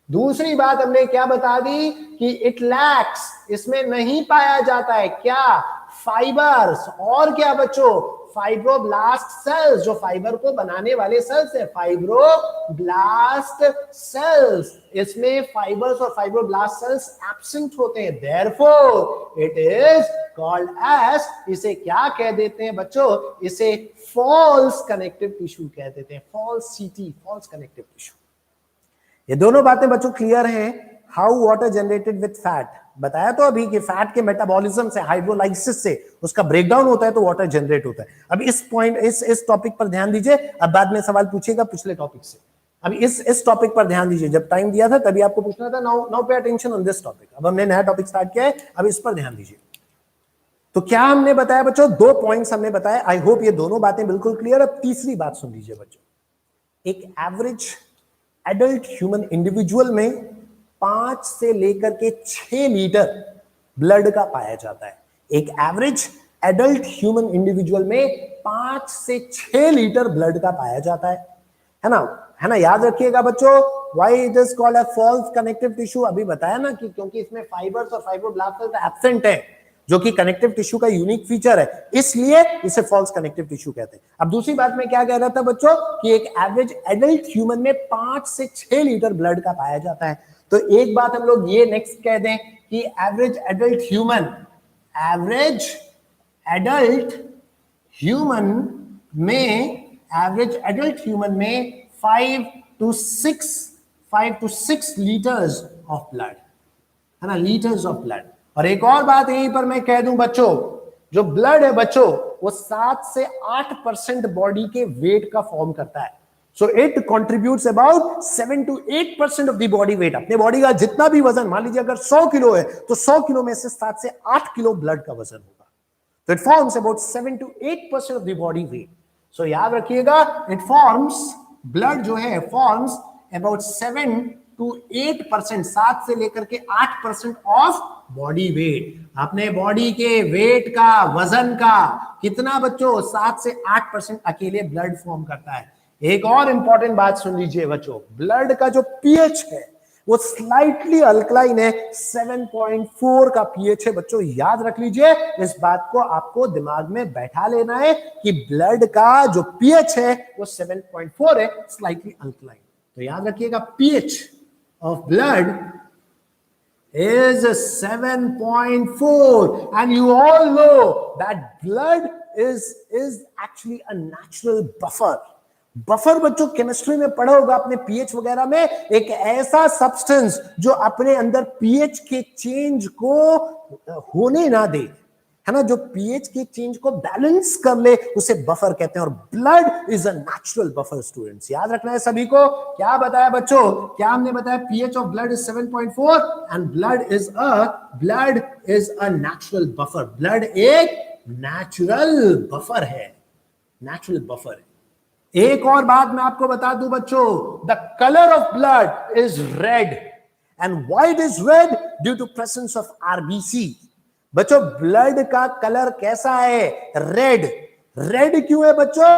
Speaker 1: दूसरी बात हमने क्या बता दी कि इट लैक्स, इसमें नहीं पाया जाता है क्या, फाइबर्स, और क्या बच्चों, फाइब्रोब्लास्ट सेल्स, जो फाइबर को बनाने वाले सेल्स है, फाइब्रोब्लास्ट सेल्स। इसमें फाइबर्स और फाइब्रोब्लास्ट सेल्स एब्सेंट होते हैं, therefore it is called as, इसे क्या कह देते हैं बच्चों, इसे फॉल्स कनेक्टिव टिश्यू कह देते हैं, फॉल्स सीटी, फॉल्स कनेक्टिव टिश्यू। ये दोनों बातें बच्चों क्लियर हैं। How water generated with fat, बताया तो अभी कि फैट के मेटाबॉलिज्म से, हाइड्रोलाइसिस से उसका ब्रेकडाउन होता है तो वाटर जनरेट होता है। अब इस पॉइंट, इस टॉपिक पर ध्यान दीजिए। अब बाद में सवाल पूछेगा पिछले टॉपिक से, अब इस टॉपिक पर ध्यान दीजिए। जब टाइम दिया था तभी आपको पूछना था, now pay attention on this topic. अब हमने नया टॉपिक स्टार्ट किया है, अब इस पर ध्यान दीजिए। तो क्या हमने बताया बच्चों, दो पॉइंट्स हमने बताया। आई होप ये दोनों बातें बिल्कुल क्लियर। अब तीसरी बात सुन लीजिए बच्चों, एक एवरेज एडल्ट ह्यूमन इंडिविजुअल में 5 से लेकर के 6 लीटर ब्लड का पाया जाता है। एक एवरेज एडल्ट ह्यूमन इंडिविजुअल में 5 से 6 लीटर ब्लड का पाया जाता है ना, याद रखिएगा बच्चों। Why it is called a false connective tissue, अभी बताया ना कि क्योंकि इसमें फाइबर्स और फाइब्रोब्लास्ट सेल्स एब्सेंट है, जो कि कनेक्टिव टिश्यू का यूनिक फीचर है, इसलिए इसे फॉल्स कनेक्टिव टिश्यू कहते हैं। अब दूसरी बात मैं क्या कह रहा था बच्चों, कि एक एवरेज एडल्ट ह्यूमन में 5 से 6 लीटर ब्लड का पाया जाता है। तो एक बात हम लोग ये नेक्स्ट कह दें कि एवरेज एडल्ट ह्यूमन में 5 to 6 लीटर्स ऑफ ब्लड, है ना, लीटर्स ऑफ ब्लड। और एक और बात यहीं पर मैं कह दूं बच्चों, जो ब्लड है बच्चों वो 7 से 8% बॉडी के वेट का फॉर्म करता है। So it contributes about 7 to 8% of the body wait. अपने बॉडी का जितना भी वजन, मान लीजिए अगर 100 किलो है तो 100 किलो में से 7 से 8 किलो ब्लड का वजन होगा। तो it forms about 7 to 8% of the body weight. So याद रखिएगा, इट फॉर्म्स, ब्लड जो है फॉर्म्स अबाउट 7 to 8%, 7 से लेकर के 8% ऑफ बॉडी वेट। अपने बॉडी के वेट का, वजन का कितना बच्चों, 7 से 8% अकेले ब्लड फॉर्म करता है। एक और इंपॉर्टेंट बात सुन लीजिए बच्चों, ब्लड का जो पीएच है वो स्लाइटली अल्कलाइन है, 7.4 का पीएच है बच्चों। याद रख लीजिए, इस बात को आपको दिमाग में बैठा लेना है कि ब्लड का जो पीएच है वो 7.4 है, स्लाइटली अल्कलाइन। तो याद रखिएगा, pH of blood is 7.4 and you all know that blood is actually a natural buffer बच्चों केमिस्ट्री में पढ़ा होगा आपने, पीएच वगैरह में, एक ऐसा सब्सटेंस जो अपने अंदर पीएच के चेंज को होने ना दे, है ना, जो पीएच के चेंज को बैलेंस कर ले, उसे बफर कहते हैं। और blood is a natural buffer. Students याद रखना है सभी को। क्या बताया बच्चों, क्या हमने बताया, pH of blood is 7.4 and blood is a natural buffer. Blood एक नेचुरल बफर है, नेचुरल बफर है। एक और बात मैं आपको बता दूं बच्चों, the colour of blood is red and why it is red, due to presence of RBC. बच्चों ब्लड का कलर कैसा है, रेड। रेड क्यों है बच्चों,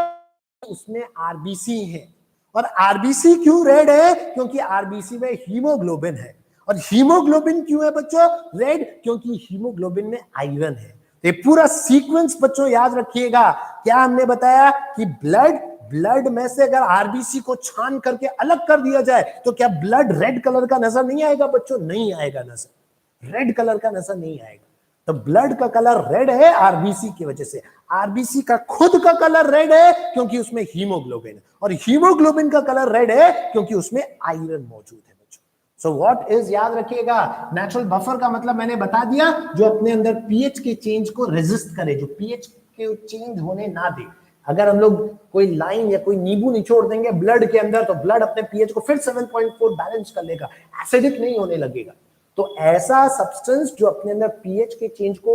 Speaker 1: उसमें आरबीसी है। और आरबीसी क्यों रेड है, क्योंकि आरबीसी में हीमोग्लोबिन है। और हीमोग्लोबिन क्यों है बच्चों रेड, क्योंकि हीमोग्लोबिन में आयरन है। ये पूरा सीक्वेंस बच्चों याद रखिएगा। क्या हमने बताया कि ब्लड ब्लड में से अगर आरबीसी को छान करके अलग कर दिया जाए तो क्या ब्लड रेड कलर का नजर नहीं आएगा बच्चों? नहीं आएगा नजर, रेड कलर का नजर नहीं आएगा। तो ब्लड का कलर रेड है आरबीसी की वजह से। आरबीसी का खुद का कलर रेड है क्योंकि उसमें हीमोग्लोबिन है, और हीमोग्लोबिन का कलर रेड है क्योंकि उसमें आयरन मौजूद है बच्चों। सो व्हाट इज, याद रखिएगा, नेचुरल बफर का मतलब मैंने बता दिया, जो अपने अंदर पीएच के चेंज को रेजिस्ट करे, जो पीएच के चेंज होने ना दे। अगर हम लोग कोई लाइन या कोई नींबू निचोड़ देंगे ब्लड के अंदर तो ब्लड अपने पीएच को फिर 7.4 बैलेंस कर लेगा, एसिडिक नहीं होने लगेगा। तो ऐसा सब्सटेंस जो अपने अंदर पीएच के चेंज को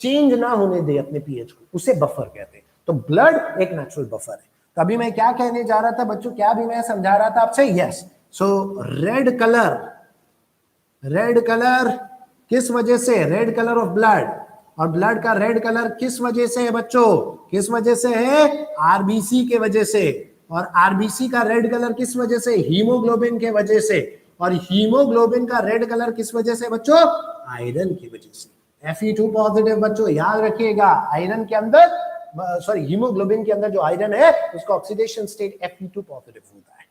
Speaker 1: चेंज ना होने दे अपने पीएच को, उसे बफर कहते हैं। तो ब्लड एक नेचुरल बफर है। तो अभी मैं क्या कहने जा रहा था बच्चों, क्या भी मैं समझा रहा था आपसे? यस, सो रेड कलर किस वजह से? रेड कलर ऑफ ब्लड, और ब्लड का रेड कलर किस वजह से है बच्चों? किस वजह से है? आरबीसी के वजह से। और आरबीसी का रेड कलर किस वजह से? हीमोग्लोबिन के वजह से। और हीमोग्लोबिन का रेड कलर किस वजह से बच्चों? आयरन की वजह से। Fe2 पॉजिटिव बच्चों, याद रखिएगा, आयरन के अंदर, सॉरी, हीमोग्लोबिन के अंदर जो आयरन है उसका ऑक्सीडेशन स्टेट Fe2 पॉजिटिव होता है।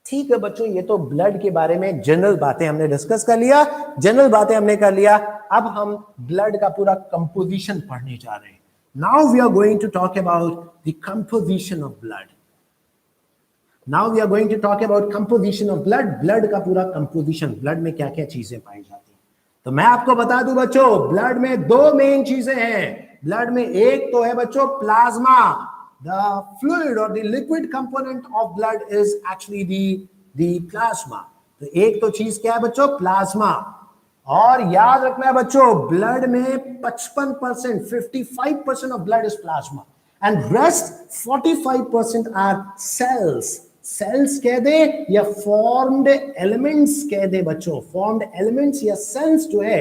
Speaker 1: ठीक है बच्चों, ये तो ब्लड के बारे में जनरल बातें हमने डिस्कस कर लिया, जनरल बातें हमने कर लिया। अब हम ब्लड का पूरा कंपोजिशन पढ़ने जा रहे हैं। Now we are going to talk about the composition of blood. Now we are going to talk about composition of blood. Blood का पूरा कंपोजिशन, ब्लड में क्या क्या चीजें पाई जाती हैं। तो मैं आपको बता दूं बच्चों, ब्लड में दो मेन चीजें हैं। ब्लड में एक तो है बच्चों plasma, the fluid or the liquid component of blood is actually the plasma। तो एक तो चीज क्या है बच्चों? प्लाज्मा। और याद रखना है बच्चों, ब्लड में 55%, 55% of blood is plasma, and rest 45% are cells. Cells कह दे या फॉर्म्ड एलिमेंट्स कह दे बच्चों, फॉर्म्ड एलिमेंट्स या सेल्स जो है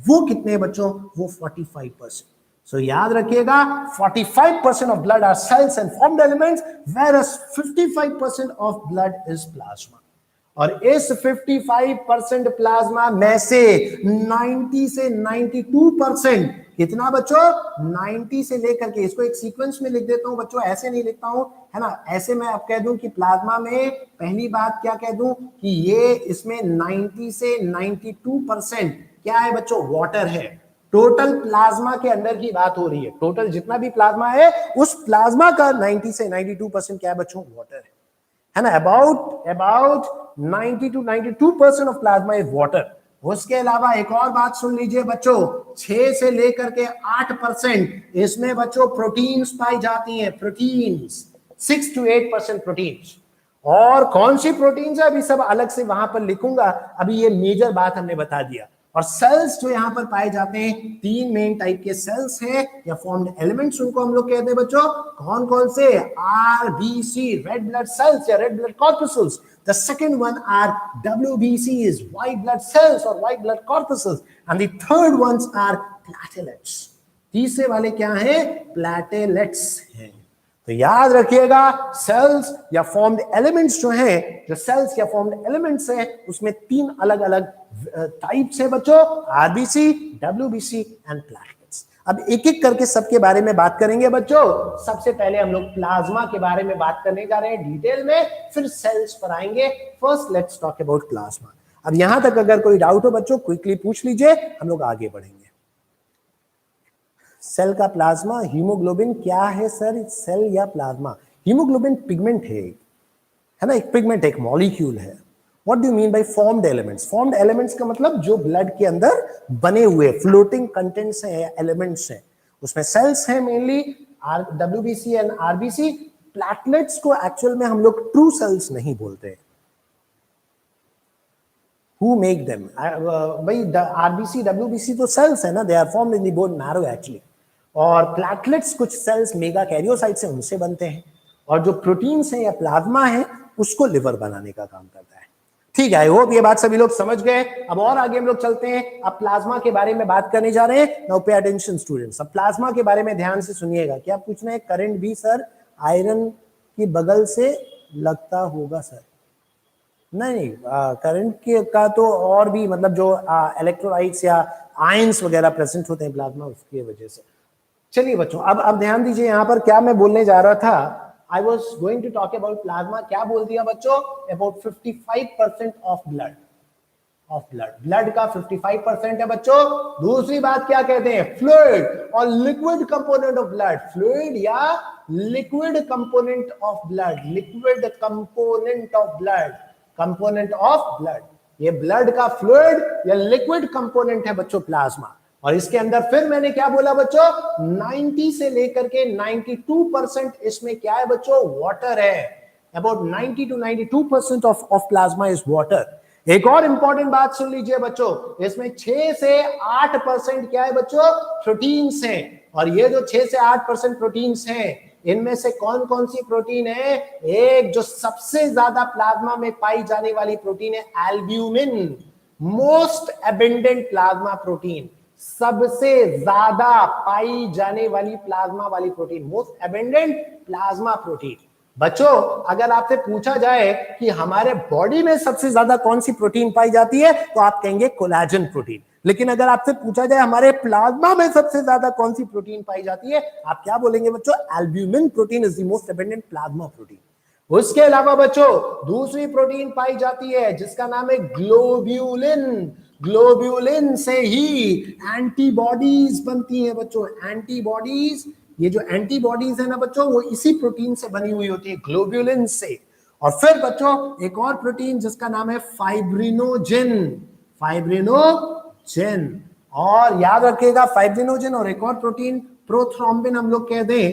Speaker 1: वो कितने बच्चों? वो 45%। So याद रखिएगा, 45% of blood are cells and formed elements, whereas 55% of blood is plasma। और इस 55% प्लाज्मा में से 90 से 92%, कितना बच्चों? 90 से लेकर के, इसको एक सीक्वेंस में लिख देता हूं बच्चों, ऐसे नहीं लिखता हूं, है ना, ऐसे मैं अब कह दूं कि प्लाज्मा में पहली बात क्या कह दूं कि ये इसमें 90 से 92% क्या है बच्चों? वाटर है। टोटल प्लाज्मा के अंदर की बात हो रही है, टोटल जितना भी प्लाज्मा है उस प्लाज्मा का 90 से 92% क्या है बच्चों? वाटर है ना। About 90 to 92% of plasma is water. उसके अलावा एक और बात सुन लीजिए बच्चों, 6 से लेकर के 8% इसमें बच्चों प्रोटीन्स पाई जाती हैं, प्रोटीन्स, 6 to 8% प्रोटीन्स। और कौन सी प्रोटीन्स है अभी सब अलग से वहां पर लिखूंगा, अभी ये मेजर बात हमने बता दिया। और सेल्स जो यहां पर पाए जाते हैं, 3 मेन टाइप के सेल्स हैं या फॉर्म्ड एलिमेंट्स, उनको हम लोग कहते हैं बच्चों, कौन कौन से? आरबीसी, रेड ब्लड सेल्स या red blood corpuscles. The second one are WBCs, white blood cells और white blood corpuscles, and the third ones are platelets. तीसरे वाले क्या हैं? प्लेटलेट्स हैं। तो याद रखिएगा, सेल्स या फॉर्म्ड एलिमेंट्स जो हैं, जो सेल्स या फॉर्म्ड एलिमेंट्स हैं, उसमें 3 अलग अलग टाइप्स है बच्चों, आरबीसी, डब्ल्यूबीसी एंड प्लेटलेट्स। अब एक एक करके सबके बारे में बात करेंगे बच्चों। सबसे पहले हम लोग प्लाज्मा के बारे में बात करने जा रहे हैं डिटेल में, फिर सेल्स पर आएंगे। First let's talk about plasma. अब यहां तक अगर कोई डाउट हो बच्चों, क्विकली पूछ लीजिए, हम लोग आगे बढ़ेंगे। सेल का प्लाज्मा, हीमोग्लोबिन क्या है सर? सेल या प्लाज्मा? हीमोग्लोबिन पिगमेंट है ना, एक पिगमेंट, एक मॉलिक्यूल है। What do you mean by formed elements? Formed elements का मतलब जो ब्लड के अंदर बने हुए फ्लोटिंग कंटेंट्स हैं, एलिमेंट्स हैं, उसमें सेल्स हैं mainly, WBC and RBC। Platelets को एक्चुअल में हम लोग ट्रू सेल्स नहीं बोलते। Who make them? भाई RBC, WBC तो सेल्स है ना, they are formed in the bone marrow actually। और प्लेटलेट्स कुछ सेल्स मेगा कैरियोसाइट से उनसे बनते हैं, और जो प्रोटीन्स हैं या प्लाज्मा है उसको लिवर बनाने का काम करता है। ठीक है, आई होप ये बात सभी लोग समझ गए। अब और आगे हम लोग चलते हैं, अब प्लाज्मा के बारे में बात करने जा रहे हैं। नाउ पे अटेंशन स्टूडेंट्स, अब प्लाज्मा के बारे में ध्यान से सुनिएगा। क्या पूछना है? करंट भी सर आयरन की बगल से लगता होगा सर? नहीं, करंट के का तो और भी मतलब जो इलेक्ट्रोलाइट्स या आयंस वगैरह प्रेजेंट होते हैं प्लाज्मा, उसकी वजह से। चलिए बच्चों, अब ध्यान दीजिए, यहां पर क्या मैं बोलने जा रहा था I was going to talk about plasma, क्या बोल दिया बच्चों, अबाउट 55% ऑफ ब्लड का 55% है बच्चों। दूसरी बात क्या कहते हैं, fluid or liquid component of blood, fluid या liquid component of blood, liquid component of blood, component of blood, ये ब्लड का फ्लूइड या लिक्विड कंपोनेंट है बच्चों प्लाज्मा। और इसके अंदर फिर मैंने क्या बोला बच्चों, 90 से लेकर के 92% इसमें क्या है बच्चों, वाटर है। About 90 to 92% of plasma is water. एक और इंपॉर्टेंट बात सुन लीजिए बच्चों, इसमें 6 से 8% क्या है बच्चों, प्रोटीन्स हैं। और ये जो 6 से 8% प्रोटीन्स हैं, इनमें से कौन कौन सी प्रोटीन है, एक जो सबसे ज्यादा प्लाज्मा में पाई जाने वाली प्रोटीन है albumin, most abundant plasma protein, सबसे ज्यादा पाई जाने वाली प्लाज्मा वाली protein, most abundant plasma protein. बच्चों अगर आपसे पूछा जाए कि हमारे बॉडी में सबसे ज्यादा कौन सी प्रोटीन पाई जाती है, तो आप कहेंगे कोलेजन प्रोटीन। लेकिन अगर आपसे पूछा जाए हमारे प्लाज्मा में सबसे ज्यादा कौन सी प्रोटीन पाई जाती है, आप क्या बोलेंगे बच्चों, albumin protein is the most abundant plasma protein. उसके अलावा बच्चों दूसरी प्रोटीन पाई जाती है जिसका नाम है ग्लोब्यूलिन। ग्लोब्यूलिन से ही एंटीबॉडीज बनती है बच्चों, एंटीबॉडीज, ये जो एंटीबॉडीज है ना बच्चों, वो इसी प्रोटीन से बनी हुई होती है, ग्लोब्यूलिन से। और फिर बच्चों एक और प्रोटीन जिसका नाम है फाइब्रिनोजेन, फाइब्रिनोजेन। और याद रखिएगा फाइब्रिनोजेन और एक और प्रोटीन प्रोथ्रोम्बिन, हम लोग कह दें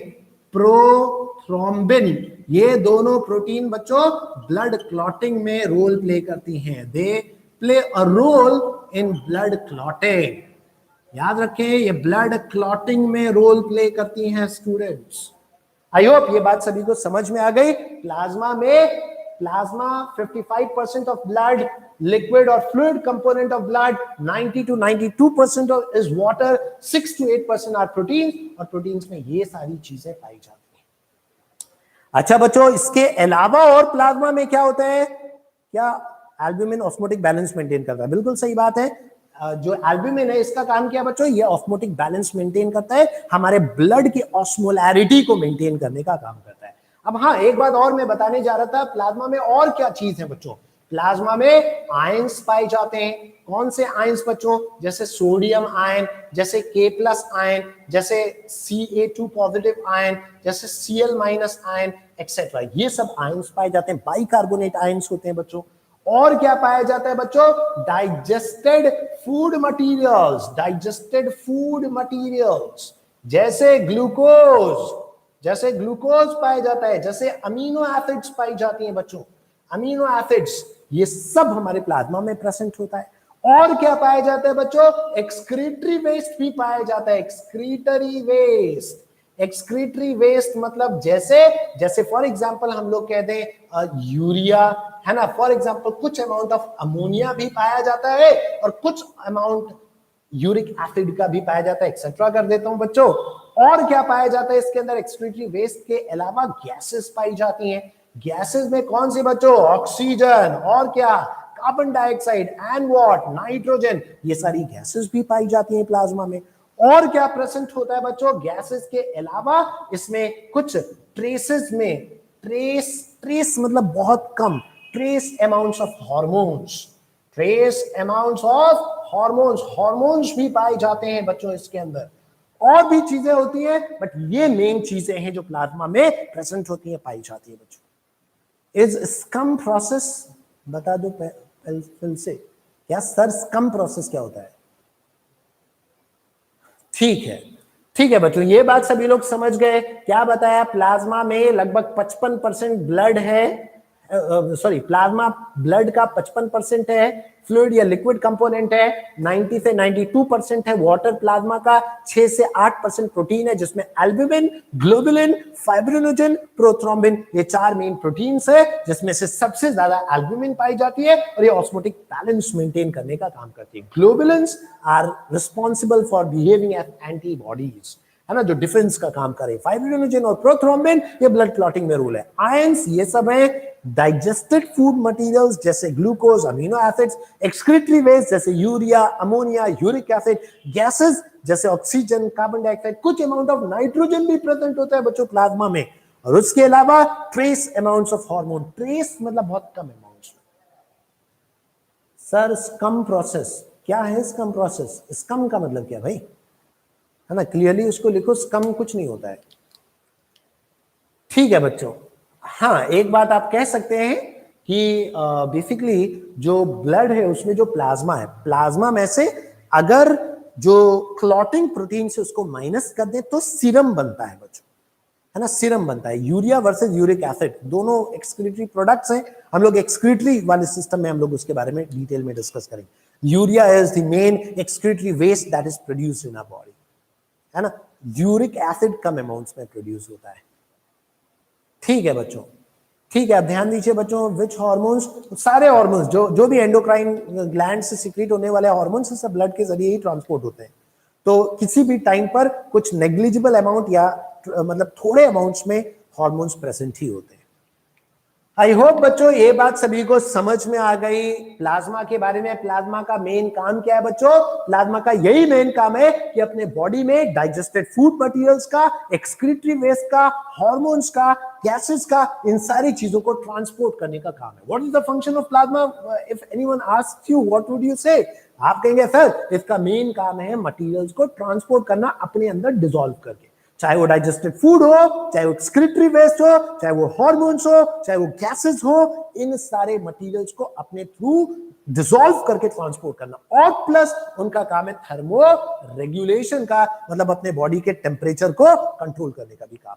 Speaker 1: प्रोथ्रोम्बिन, ये दोनों प्रोटीन बच्चों ब्लड क्लॉटिंग में रोल प्ले करती हैं, they play a role in blood clotting. याद रखें ये ब्लड क्लॉटिंग में रोल प्ले करती हैं स्टूडेंट्स। आई होप ये बात सभी को समझ में आ गई। प्लाज्मा में, प्लाज्मा 55% ऑफ ब्लड, लिक्विड और fluid component of blood, 90 to 92% is water, 6 to 8% are protein, और प्रोटीन्स में ये सारी चीजें पाई जाती हैं। अच्छा बच्चों इसके अलावा और प्लाज्मा में क्या होता है, क्या एल्ब्यूमिन ऑस्मोटिक बैलेंस मेंटेन करता है, बिल्कुल सही बात है। जो एल्ब्यूमिन है इसका काम क्या बच्चों, ये ऑस्मोटिक बैलेंस मेंटेन करता है, हमारे ब्लड की ऑस्मोलैरिटी को मेंटेन करने का काम करता है। अब हाँ एक बात और मैं बताने जा रहा था, प्लाज्मा में और क्या चीज है बच्चों, प्लाज्मा में आयंस पाए जाते हैं। कौन से आयंस बच्चों, जैसे सोडियम आयन, जैसे K+ आयन, जैसे Ca2 पॉजिटिव आयन, जैसे Cl- आयन एक्सेट्रा, ये सब आयंस पाए जाते हैं। बाइकार्बोनेट आयंस होते हैं बच्चों। और क्या पाया जाता है बच्चों, digested food materials, digested food materials जैसे ग्लूकोज, जैसे ग्लूकोज पाया जाता है, जैसे अमीनो एसिड्स पाई जाती हैं बच्चों, अमीनो एसिड्स, ये सब हमारे प्लाज्मा में प्रेजेंट होता है। और क्या पाया जाता है बच्चों, एक्सक्रीटरी वेस्ट भी पाया जाता है, एक्सक्रीटरी वेस्ट। एक्सक्रीटरी वेस्ट मतलब जैसे फॉर एग्जांपल हम लोग कहते हैं यूरिया है ना, फॉर एग्जांपल कुछ अमाउंट ऑफ अमोनिया भी पाया जाता है और कुछ अमाउंट यूरिक एसिड का भी पाया जाता है, एक्सेट्रा कर देता हूं बच्चों। और क्या पाया जाता है इसके अंदर, एक्सक्रीटरी वेस्ट के अलावा गैसेस पाई जाती हैं। गैसेस में कौन सी बच्चों, ऑक्सीजन, और क्या, carbon dioxide and what, nitrogen, ये सारी गैसेस भी पाई जाती हैं प्लाज्मा में। और क्या प्रेजेंट होता है बच्चों, गैसेस के अलावा इसमें कुछ ट्रेसेस में, ट्रेस मतलब बहुत कम, trace amounts of hormones, trace amounts of hormones, hormones भी पाए जाते हैं बच्चों इसके अंदर। और भी चीजें होती हैं बट ये मेन चीजें हैं जो प्लाज्मा में प्रेजेंट होती हैं, पाई जाती है बच्चों। इज स्कम प्रोसेस, बता दो फिर से, क्या सर स्कम प्रोसेस क्या होता है? ठीक है बच्चों, ये बात सभी लोग समझ गए। क्या बताया, प्लाज्मा में लगभग 55% ब्लड है, प्लाज्मा ब्लड का 55% है, फ्लूइड या लिक्विड कंपोनेंट है, 90 से 92% है वाटर, प्लाज्मा का 6 से 8% प्रोटीन है जिसमें एल्ब्यूमिन, ग्लोबुलिन, फाइब्रिनोजेन, प्रोथ्रोम्बिन, ये 4 मेन प्रोटीन्स है जिसमें से सबसे ज्यादा एल्ब्यूमिन पाई जाती है और ये ऑस्मोटिक बैलेंस मेंटेन करने का काम करती है। Globulins are responsible for behaving as antibodies, है ना, जो डिफेंस का काम करे। फाइब्रिनोजेन और प्रोथ्रोम्बिन ये ब्लड क्लॉटिंग में रोल है। आयंस ये सब है डाइजेस्टेड फूड मटेरियल्स जैसे glucose, amino acids, excretory waste जैसे urea, ammonia, uric acid, gases जैसे ऑक्सीजन, कार्बन डाइऑक्साइड, कुछ अमाउंट ऑफ नाइट्रोजन भी प्रेजेंट होता है बच्चों प्लाज्मा में। और उसके अलावा trace amounts of hormone, trace मतलब बहुत कम अमाउंट्स। सर स्कम प्रोसेस क्या है? स्कम प्रोसेस, स्कम का मतलब क्या भाई, है ना, क्लियरली उसको लिखो, स्कम कुछ नहीं होता है। ठीक है बच्चों, हाँ एक बात आप कह सकते हैं कि बेसिकली जो ब्लड है उसमें जो प्लाज्मा है, प्लाज्मा में से अगर जो क्लॉटिंग प्रोटीन से उसको माइनस कर दे तो सीरम बनता है बच्चों, है ना, सीरम बनता है। यूरिया वर्सेस यूरिक एसिड दोनों एक्सक्रीटरी प्रोडक्ट्स हैं, हम लोग एक्सक्रीटरी वाले सिस्टम में हम लोग उसके बारे में डिटेल में डिस्कस करेंगे। Urea is the main excretory waste that is produced in our body, है ना, यूरिक एसिड कम अमाउंट्स में प्रोड्यूस होता है। ठीक है बच्चों, ठीक है, अब ध्यान दीजिए बच्चों, विच हार्मोन्स, सारे हार्मोन्स जो भी एंडोक्राइन ग्लैंड से सीक्रेट होने वाले हार्मोन्स सब ब्लड के जरिए ही ट्रांसपोर्ट होते हैं। तो किसी भी टाइम पर कुछ नेग्लिजिबल अमाउंट या मतलब थोड़े अमाउंट्स में हार्मोन्स प्रेजेंट ही होते हैं। आई होप बच्चों ये बात सभी को समझ में आ गई प्लाज्मा के बारे में। प्लाज्मा का मेन काम क्या है बच्चों? प्लाज्मा का यही मेन काम है कि अपने बॉडी में डाइजेस्टेड फूड मटेरियल्स का, एक्सक्रीटरी वेस्ट का, हार्मोन्स का, गैसेस का, इन सारी चीजों को ट्रांसपोर्ट करने का काम है। What is the function of plasma? If anyone asks you what would you से? आप कहेंगे सर इसका मेन काम है मटेरियल्स को ट्रांसपोर्ट करना अपने अंदर डिसॉल्व करके, चाहे वो डाइजेस्टेड फूड हो, चाहे वो एक्सक्रीटरी वेस्ट हो, चाहे वो हार्मोन्स हो, चाहे वो गैसेस हो, इन सारे मटेरियल्स को अपने थ्रू डिसॉल्व करके ट्रांसपोर्ट करना। और प्लस उनका काम है थर्मो रेगुलेशन का, मतलब अपने बॉडी के टेम्परेचर को कंट्रोल करने का भी काम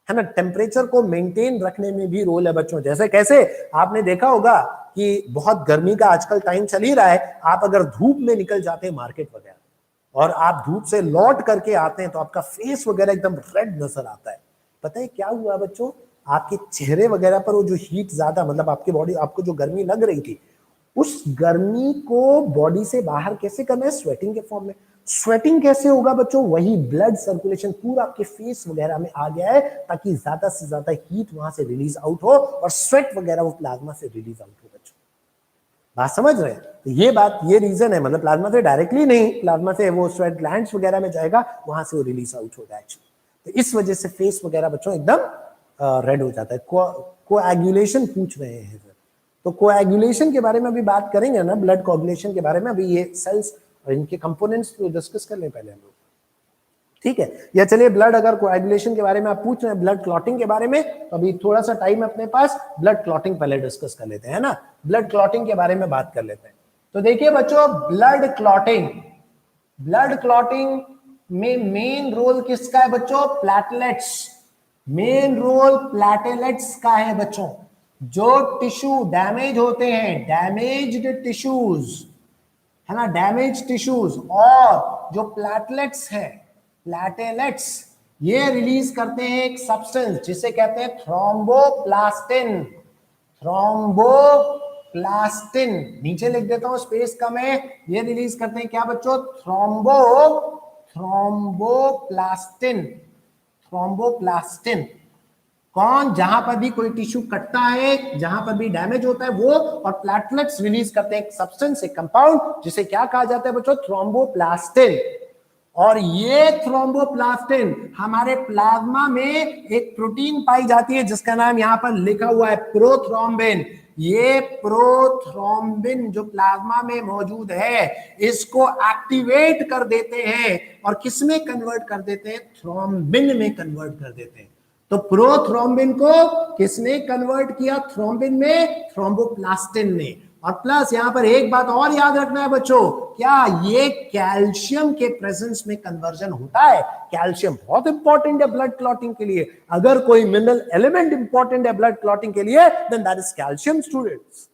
Speaker 1: है ना, टेम्परेचर को मेंटेन रखने में भी रोल है बच्चों। जैसे कैसे आपने देखा होगा कि बहुत गर्मी का आजकल टाइम चल ही रहा है, आप अगर धूप में निकल जाते हैं मार्केट वगैरह और आप धूप से लौट करके आते हैं तो आपका फेस वगैरह एकदम रेड नजर आता है। पता है क्या हुआ बच्चों? आपके चेहरे वगैरह पर वो जो हीट ज्यादा, मतलब आपकी बॉडी, आपको जो गर्मी लग रही थी, उस गर्मी को बॉडी से बाहर कैसे करना है? स्वेटिंग के फॉर्म में। स्वेटिंग कैसे होगा बच्चों? वही ब्लड सर्कुलेशन पूरा आपके फेस वगैरह में आ गया है ताकि ज्यादा से ज्यादा हीट वहां से रिलीज आउट हो और स्वेट वगैरह वो प्लाज्मा से रिलीज आउट हो बच्चों। बात समझ रहे हैं? तो ये बात, ये रीजन है, मतलब प्लाज्मा से डायरेक्टली नहीं, प्लाज्मा से वो स्वेट ग्लैंड्स वगैरह में जाएगा, वहां से वो रिलीज आउट होगा एक्चुअली। तो इस वजह से फेस वगैरह बच्चों एकदम रेड हो जाता है। कोएगुलेशन पूछ रहे हैं सर, तो कोएगुलेशन के बारे में अभी बात करेंगे ना, ब्लड कोएगुलेशन के बारे में। अभी ये सेल्स और इनके कंपोनेंट्स को डिस्कस कर लें पहले हम लोग, ठीक है? या चलिए ब्लड, अगर कोएगुलेशन के बारे में आप पूछ रहे हैं, ब्लड क्लॉटिंग के बारे में, तो अभी थोड़ा सा टाइम अपने पास, ब्लड क्लॉटिंग पहले डिस्कस कर लेते हैं ना, ब्लड क्लॉटिंग के बारे में बात कर लेते हैं। तो देखिए बच्चों, ब्लड क्लॉटिंग में मेन रोल किसका है बच्चों? प्लेटलेट्स। मेन रोल प्लेटलेट्स का है बच्चों। जो टिश्यू डैमेज होते हैं, डैमेज्ड टिश्यूज, है ना, डैमेज टिश्यूज, और जो प्लेटलेट्स है, प्लेटलेट्स, ये रिलीज करते हैं एक सब्सटेंस जिसे कहते हैं थ्रोम्बोप्लास्टिन। थ्रोम्बोप्लास्टिन, नीचे लिख देता हूं, स्पेस कम है। ये रिलीज करते हैं क्या बच्चों? थ्रोम्बोप्लास्टिन। कौन? जहां पर भी कोई टिश्यू कटता है, जहां पर भी डैमेज होता है वो, और प्लेटलेट्स रिलीज करते हैं एक सब्सटेंस, एक कंपाउंड, जिसे क्या कहा जाता है बच्चों? थ्रोम्बोप्लास्टिन। और ये थ्रोम्बोप्लास्टिन हमारे प्लाज्मा में एक प्रोटीन पाई जाती है जिसका नाम यहां पर लिखा हुआ है प्रोथ्रोम्बिन। ये प्रोथ्रोम्बिन जो प्लाज्मा में मौजूद है, इसको एक्टिवेट कर देते हैं और किसमें कन्वर्ट कर देते हैं? थ्रोम्बिन में कन्वर्ट कर देते हैं। तो प्रोथ्रोम्बिन को किसने कन्वर्ट किया थ्रोम्बिन में? थ्रोम्बोप्लास्टिन ने। और प्लस यहां पर एक बात और याद रखना है बच्चों, क्या ये कैल्शियम के प्रेजेंस में कन्वर्जन होता है? कैल्शियम बहुत इंपॉर्टेंट है ब्लड क्लॉटिंग के लिए। अगर कोई मिनरल एलिमेंट इंपॉर्टेंट है ब्लड क्लॉटिंग के लिए, then that is calcium students.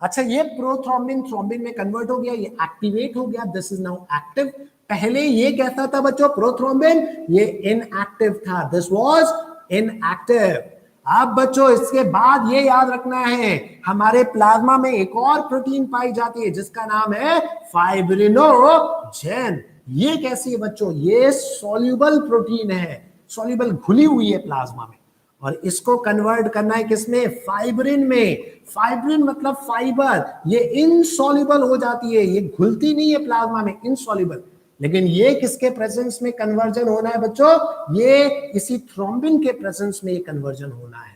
Speaker 1: अच्छा, ये प्रोथ्रोम्बिन थ्रोम्बिन में कन्वर्ट हो गया, ये एक्टिवेट हो गया, दिस इज नाउ एक्टिव। पहले ये कहता था बच्चों प्रोथ्रोम्बिन, ये इनएक्टिव था, दिस वाज इनएक्टिव। अब बच्चों इसके बाद ये याद रखना है, हमारे प्लाज्मा में एक और प्रोटीन पाई जाती है जिसका नाम है फाइब्रिनोजेन। ये कैसी है बच्चों? ये सॉल्युबल प्रोटीन है, सॉल्युबल, घुली हुई है प्लाज्मा में, और इसको कन्वर्ट करना है किसमें? फाइब्रिन में। फाइब्रिन मतलब फाइबर, ये इनसॉल्युबल हो जाती है, ये घुलती नहीं है प्लाज्मा में, इनसॉल्युबल। लेकिन ये किसके प्रेजेंस में कन्वर्जन होना है बच्चों? ये इसी थ्रोम्बिन के प्रेजेंस में ये कन्वर्जन होना है।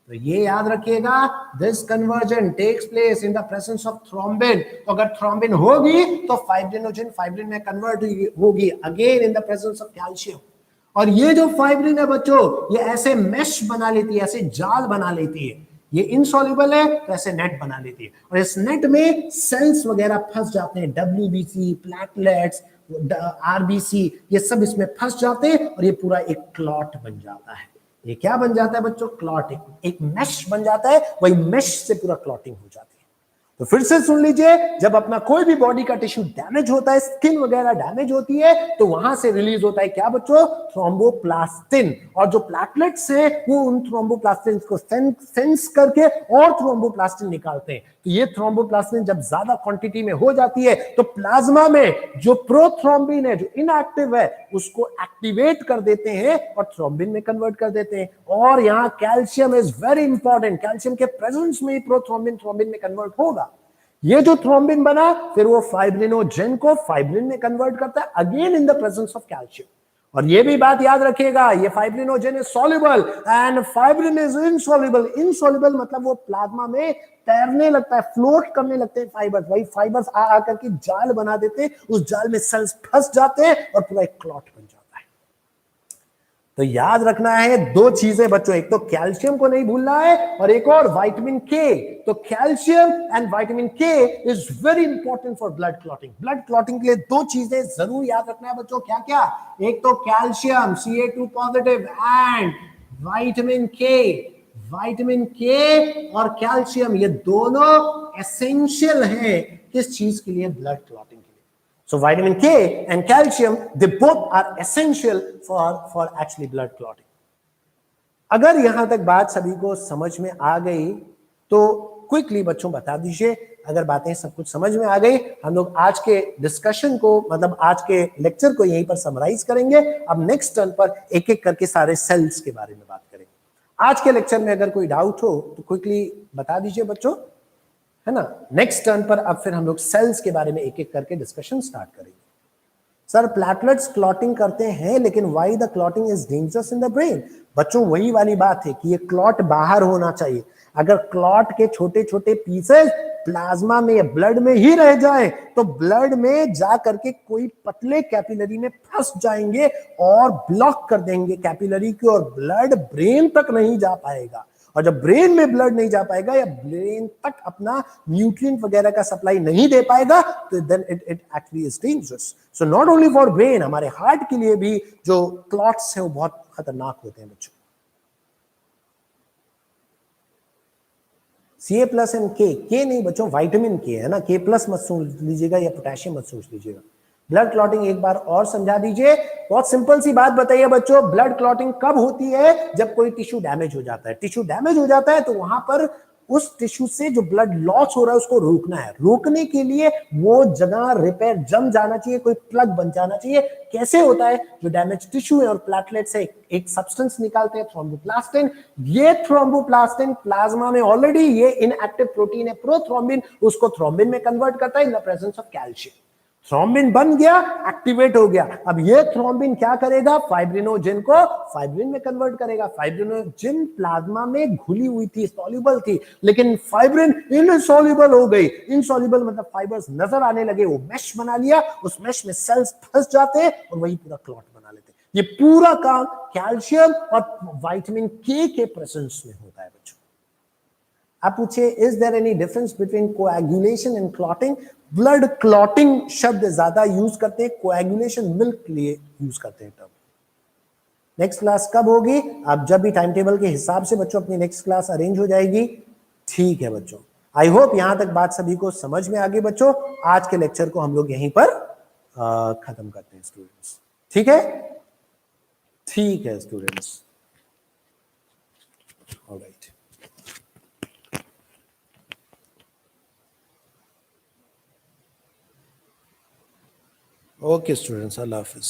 Speaker 1: तो ये याद रखिएगा, this conversion takes place in the presence of thrombin. तो अगर थ्रोम्बिन होगी तो फाइब्रिनोजन फाइब्रिन में कन्वर्ट होगी again in the presence of calcium. और ये जो फाइब्रिन है बच्चों, ये ऐसे मेश बना लेती है, ऐसे जाल बना लेती है। ये इनसॉल्युबल है तो ऐसे नेट बना लेती है, और इस नेट में सेल्स वगैरह फंस जाते हैं, डब्ल्यूबीसी, प्लेटलेट्स, आरबीसी, ये सब इसमें फंस जाते हैं और ये पूरा एक क्लॉट बन जाता है। ये क्या बन जाता है बच्चों? क्लॉट, एक मेश बन जाता है, वही मेश से पूरा क्लॉटिंग हो जाती है। तो फिर से सुन लीजिए, जब अपना कोई भी बॉडी का टिश्यू डैमेज होता है, स्किन वगैरह डैमेज होती है, तो वहां से रिलीज होता है क्या बच्चों? थ्रोम्बोप्लास्टिन। और जो प्लेटलेट्स हैं वो उन थ्रोम्बोप्लास्टिन को सेंस करके और थ्रोम्बोप्लास्टिन निकालते हैं। तो ये थ्रोम्बोप्लास्टिन जब ज्यादा क्वांटिटी में हो जाती है तो प्लाज्मा में जो प्रोथ्रोम्बिन है, जो इनएक्टिव है, उसको एक्टिवेट कर देते हैं और थ्रोम्बिन में कन्वर्ट कर देते हैं। और यहां calcium is very important, calcium के प्रेजेंस में ही प्रोथ्रोम्बिन थ्रोम्बिन में कन्वर्ट होगा। ये जो थ्रोम्बिन बना फिर वो फाइब्रिनोजेन को फाइब्रिन में कन्वर्ट करता है again in the presence of calcium. और ये भी बात याद रखिएगा, ये fibrinogen is soluble and fibrin is insoluble. Insoluble मतलब वो प्लाज्मा में तैरने लगता है, फ्लोट करने लगते हैं फाइबर्स। वही फाइबर्स आ आकर के जाल बना देते हैं, उस जाल में सेल्स फंस जाते हैं और पूरा एक क्लॉट बन जाता है। तो याद रखना है दो चीजें बच्चों, एक तो कैल्शियम को नहीं भूलना है और एक और विटामिन के। तो कैल्शियम एंड विटामिन के is very important for blood clotting. Blood clotting के लिए दो चीजें जरूर याद रखना है बच्चों, क्या क्या? एक तो calcium Ca2 positive and vitamin के। विटामिन के और कैल्शियम ये दोनों एसेंशियल हैं किस चीज के लिए? Blood clotting. So vitamin K and calcium, they both are essential for actually blood clotting. अगर यहां तक बात सभी को समझ में आ गई तो क्विकली बच्चों बता दीजिए, अगर बातें सब कुछ समझ में आ गई, हम लोग आज के डिस्कशन को, मतलब आज के लेक्चर को यहीं पर समराइज करेंगे। अब नेक्स्ट टर्न पर एक एक करके सारे सेल्स के बारे में बात करेंगे। आज के लेक्चर में अगर कोई डाउट हो तो क्विकली बता दीजिए बच्चों, है ना। नेक्स्ट टर्न पर अब फिर हम लोग सेल्स के बारे में एक एक करके डिस्कशन स्टार्ट करेंगे। सर प्लेटलेट्स क्लॉटिंग करते हैं, लेकिन why the clotting is dangerous in the brain? बच्चों वही वाली बात है कि ये क्लॉट बाहर होना चाहिए। अगर क्लॉट के छोटे छोटे पीसेस प्लाज्मा में या ब्लड में ही रह जाएं तो ब्लड में जा करके कोई पतले कैपिलरी में फंस जाएंगे और ब्लॉक कर देंगे कैपिलरी की, और ब्लड ब्रेन तक नहीं जा पाएगा। और जब ब्रेन में ब्लड नहीं जा पाएगा या ब्रेन तक अपना न्यूट्रिएंट वगैरह का सप्लाई नहीं दे पाएगा तो then it actually is dangerous. So not only for brain, हमारे हार्ट के लिए भी जो क्लॉट्स हैं वो बहुत खतरनाक होते हैं बच्चों। Ca प्लस एंड के नहीं बच्चों, विटामिन के है ना, के प्लस मत सोच लीजिएगा या पोटेशियम मत सोच लीजिएगा। ब्लड क्लॉटिंग एक बार और समझा दीजिए। बहुत सिंपल सी बात बताइए बच्चों, ब्लड क्लॉटिंग कब होती है? जब कोई टिश्यू डैमेज हो जाता है। टिश्यू डैमेज हो जाता है तो वहां पर उस टिश्यू से जो ब्लड लॉस हो रहा है उसको रोकना है। रोकने के लिए वो जगह रिपेयर जम जाना चाहिए, कोई प्लग बन जाना चाहिए। कैसे होता है? जो डैमेज टिश्यू है और प्लेटलेट से एक सब्सटेंस निकालते हैं, थ्रोम्बोप्लास्टिन। ये थ्रोम्बोप्लास्टिन प्लाज्मा में ऑलरेडी ये इनएक्टिव प्रोटीन है प्रोथ्रोम्बिन, उसको थ्रोम्बिन में कन्वर्ट करता है इन the presence of calcium. Thrombin बन गया, एक्टिवेट हो गया। अब ये थ्रोम्बिन क्या करेगा? फाइब्रिनोजेन को फाइब्रिन में कन्वर्ट करेगा। फाइब्रिनोजेन प्लाज्मा में घुली हुई थी, सॉल्युबल थी, लेकिन फाइब्रिन इनसॉल्युबल हो गई। इनसॉल्युबल मतलब फाइबर्स नजर आने लगे, वो मेश बना लिया, उस मेश में सेल्स फंस जाते हैं और वही पूरा क्लॉट बना लेते हैं। ये पूरा काम कैल्शियम और विटामिन के प्रेजेंस में होता है बच्चों। आप पूछिए, is there any difference between coagulation and clotting? Blood clotting शब्द ज्यादा यूज करते हैं, कोएगुलेशन मिल्क के लिए यूज करते हैं टर्म। नेक्स्ट क्लास कब होगी? आप जब भी टाइम टेबल के हिसाब से बच्चों अपनी नेक्स्ट क्लास अरेंज हो जाएगी। ठीक है बच्चों, आई होप यहां तक बात सभी को समझ में आ गई बच्चों। आज के लेक्चर को हम लोग यहीं पर खत्म करते हैं स्टूडेंट्स। ठीक है, ठीक है स्टूडेंट्स, ऑलराइट। ओके स्टूडेंट्स, अल्लाह हाफिज।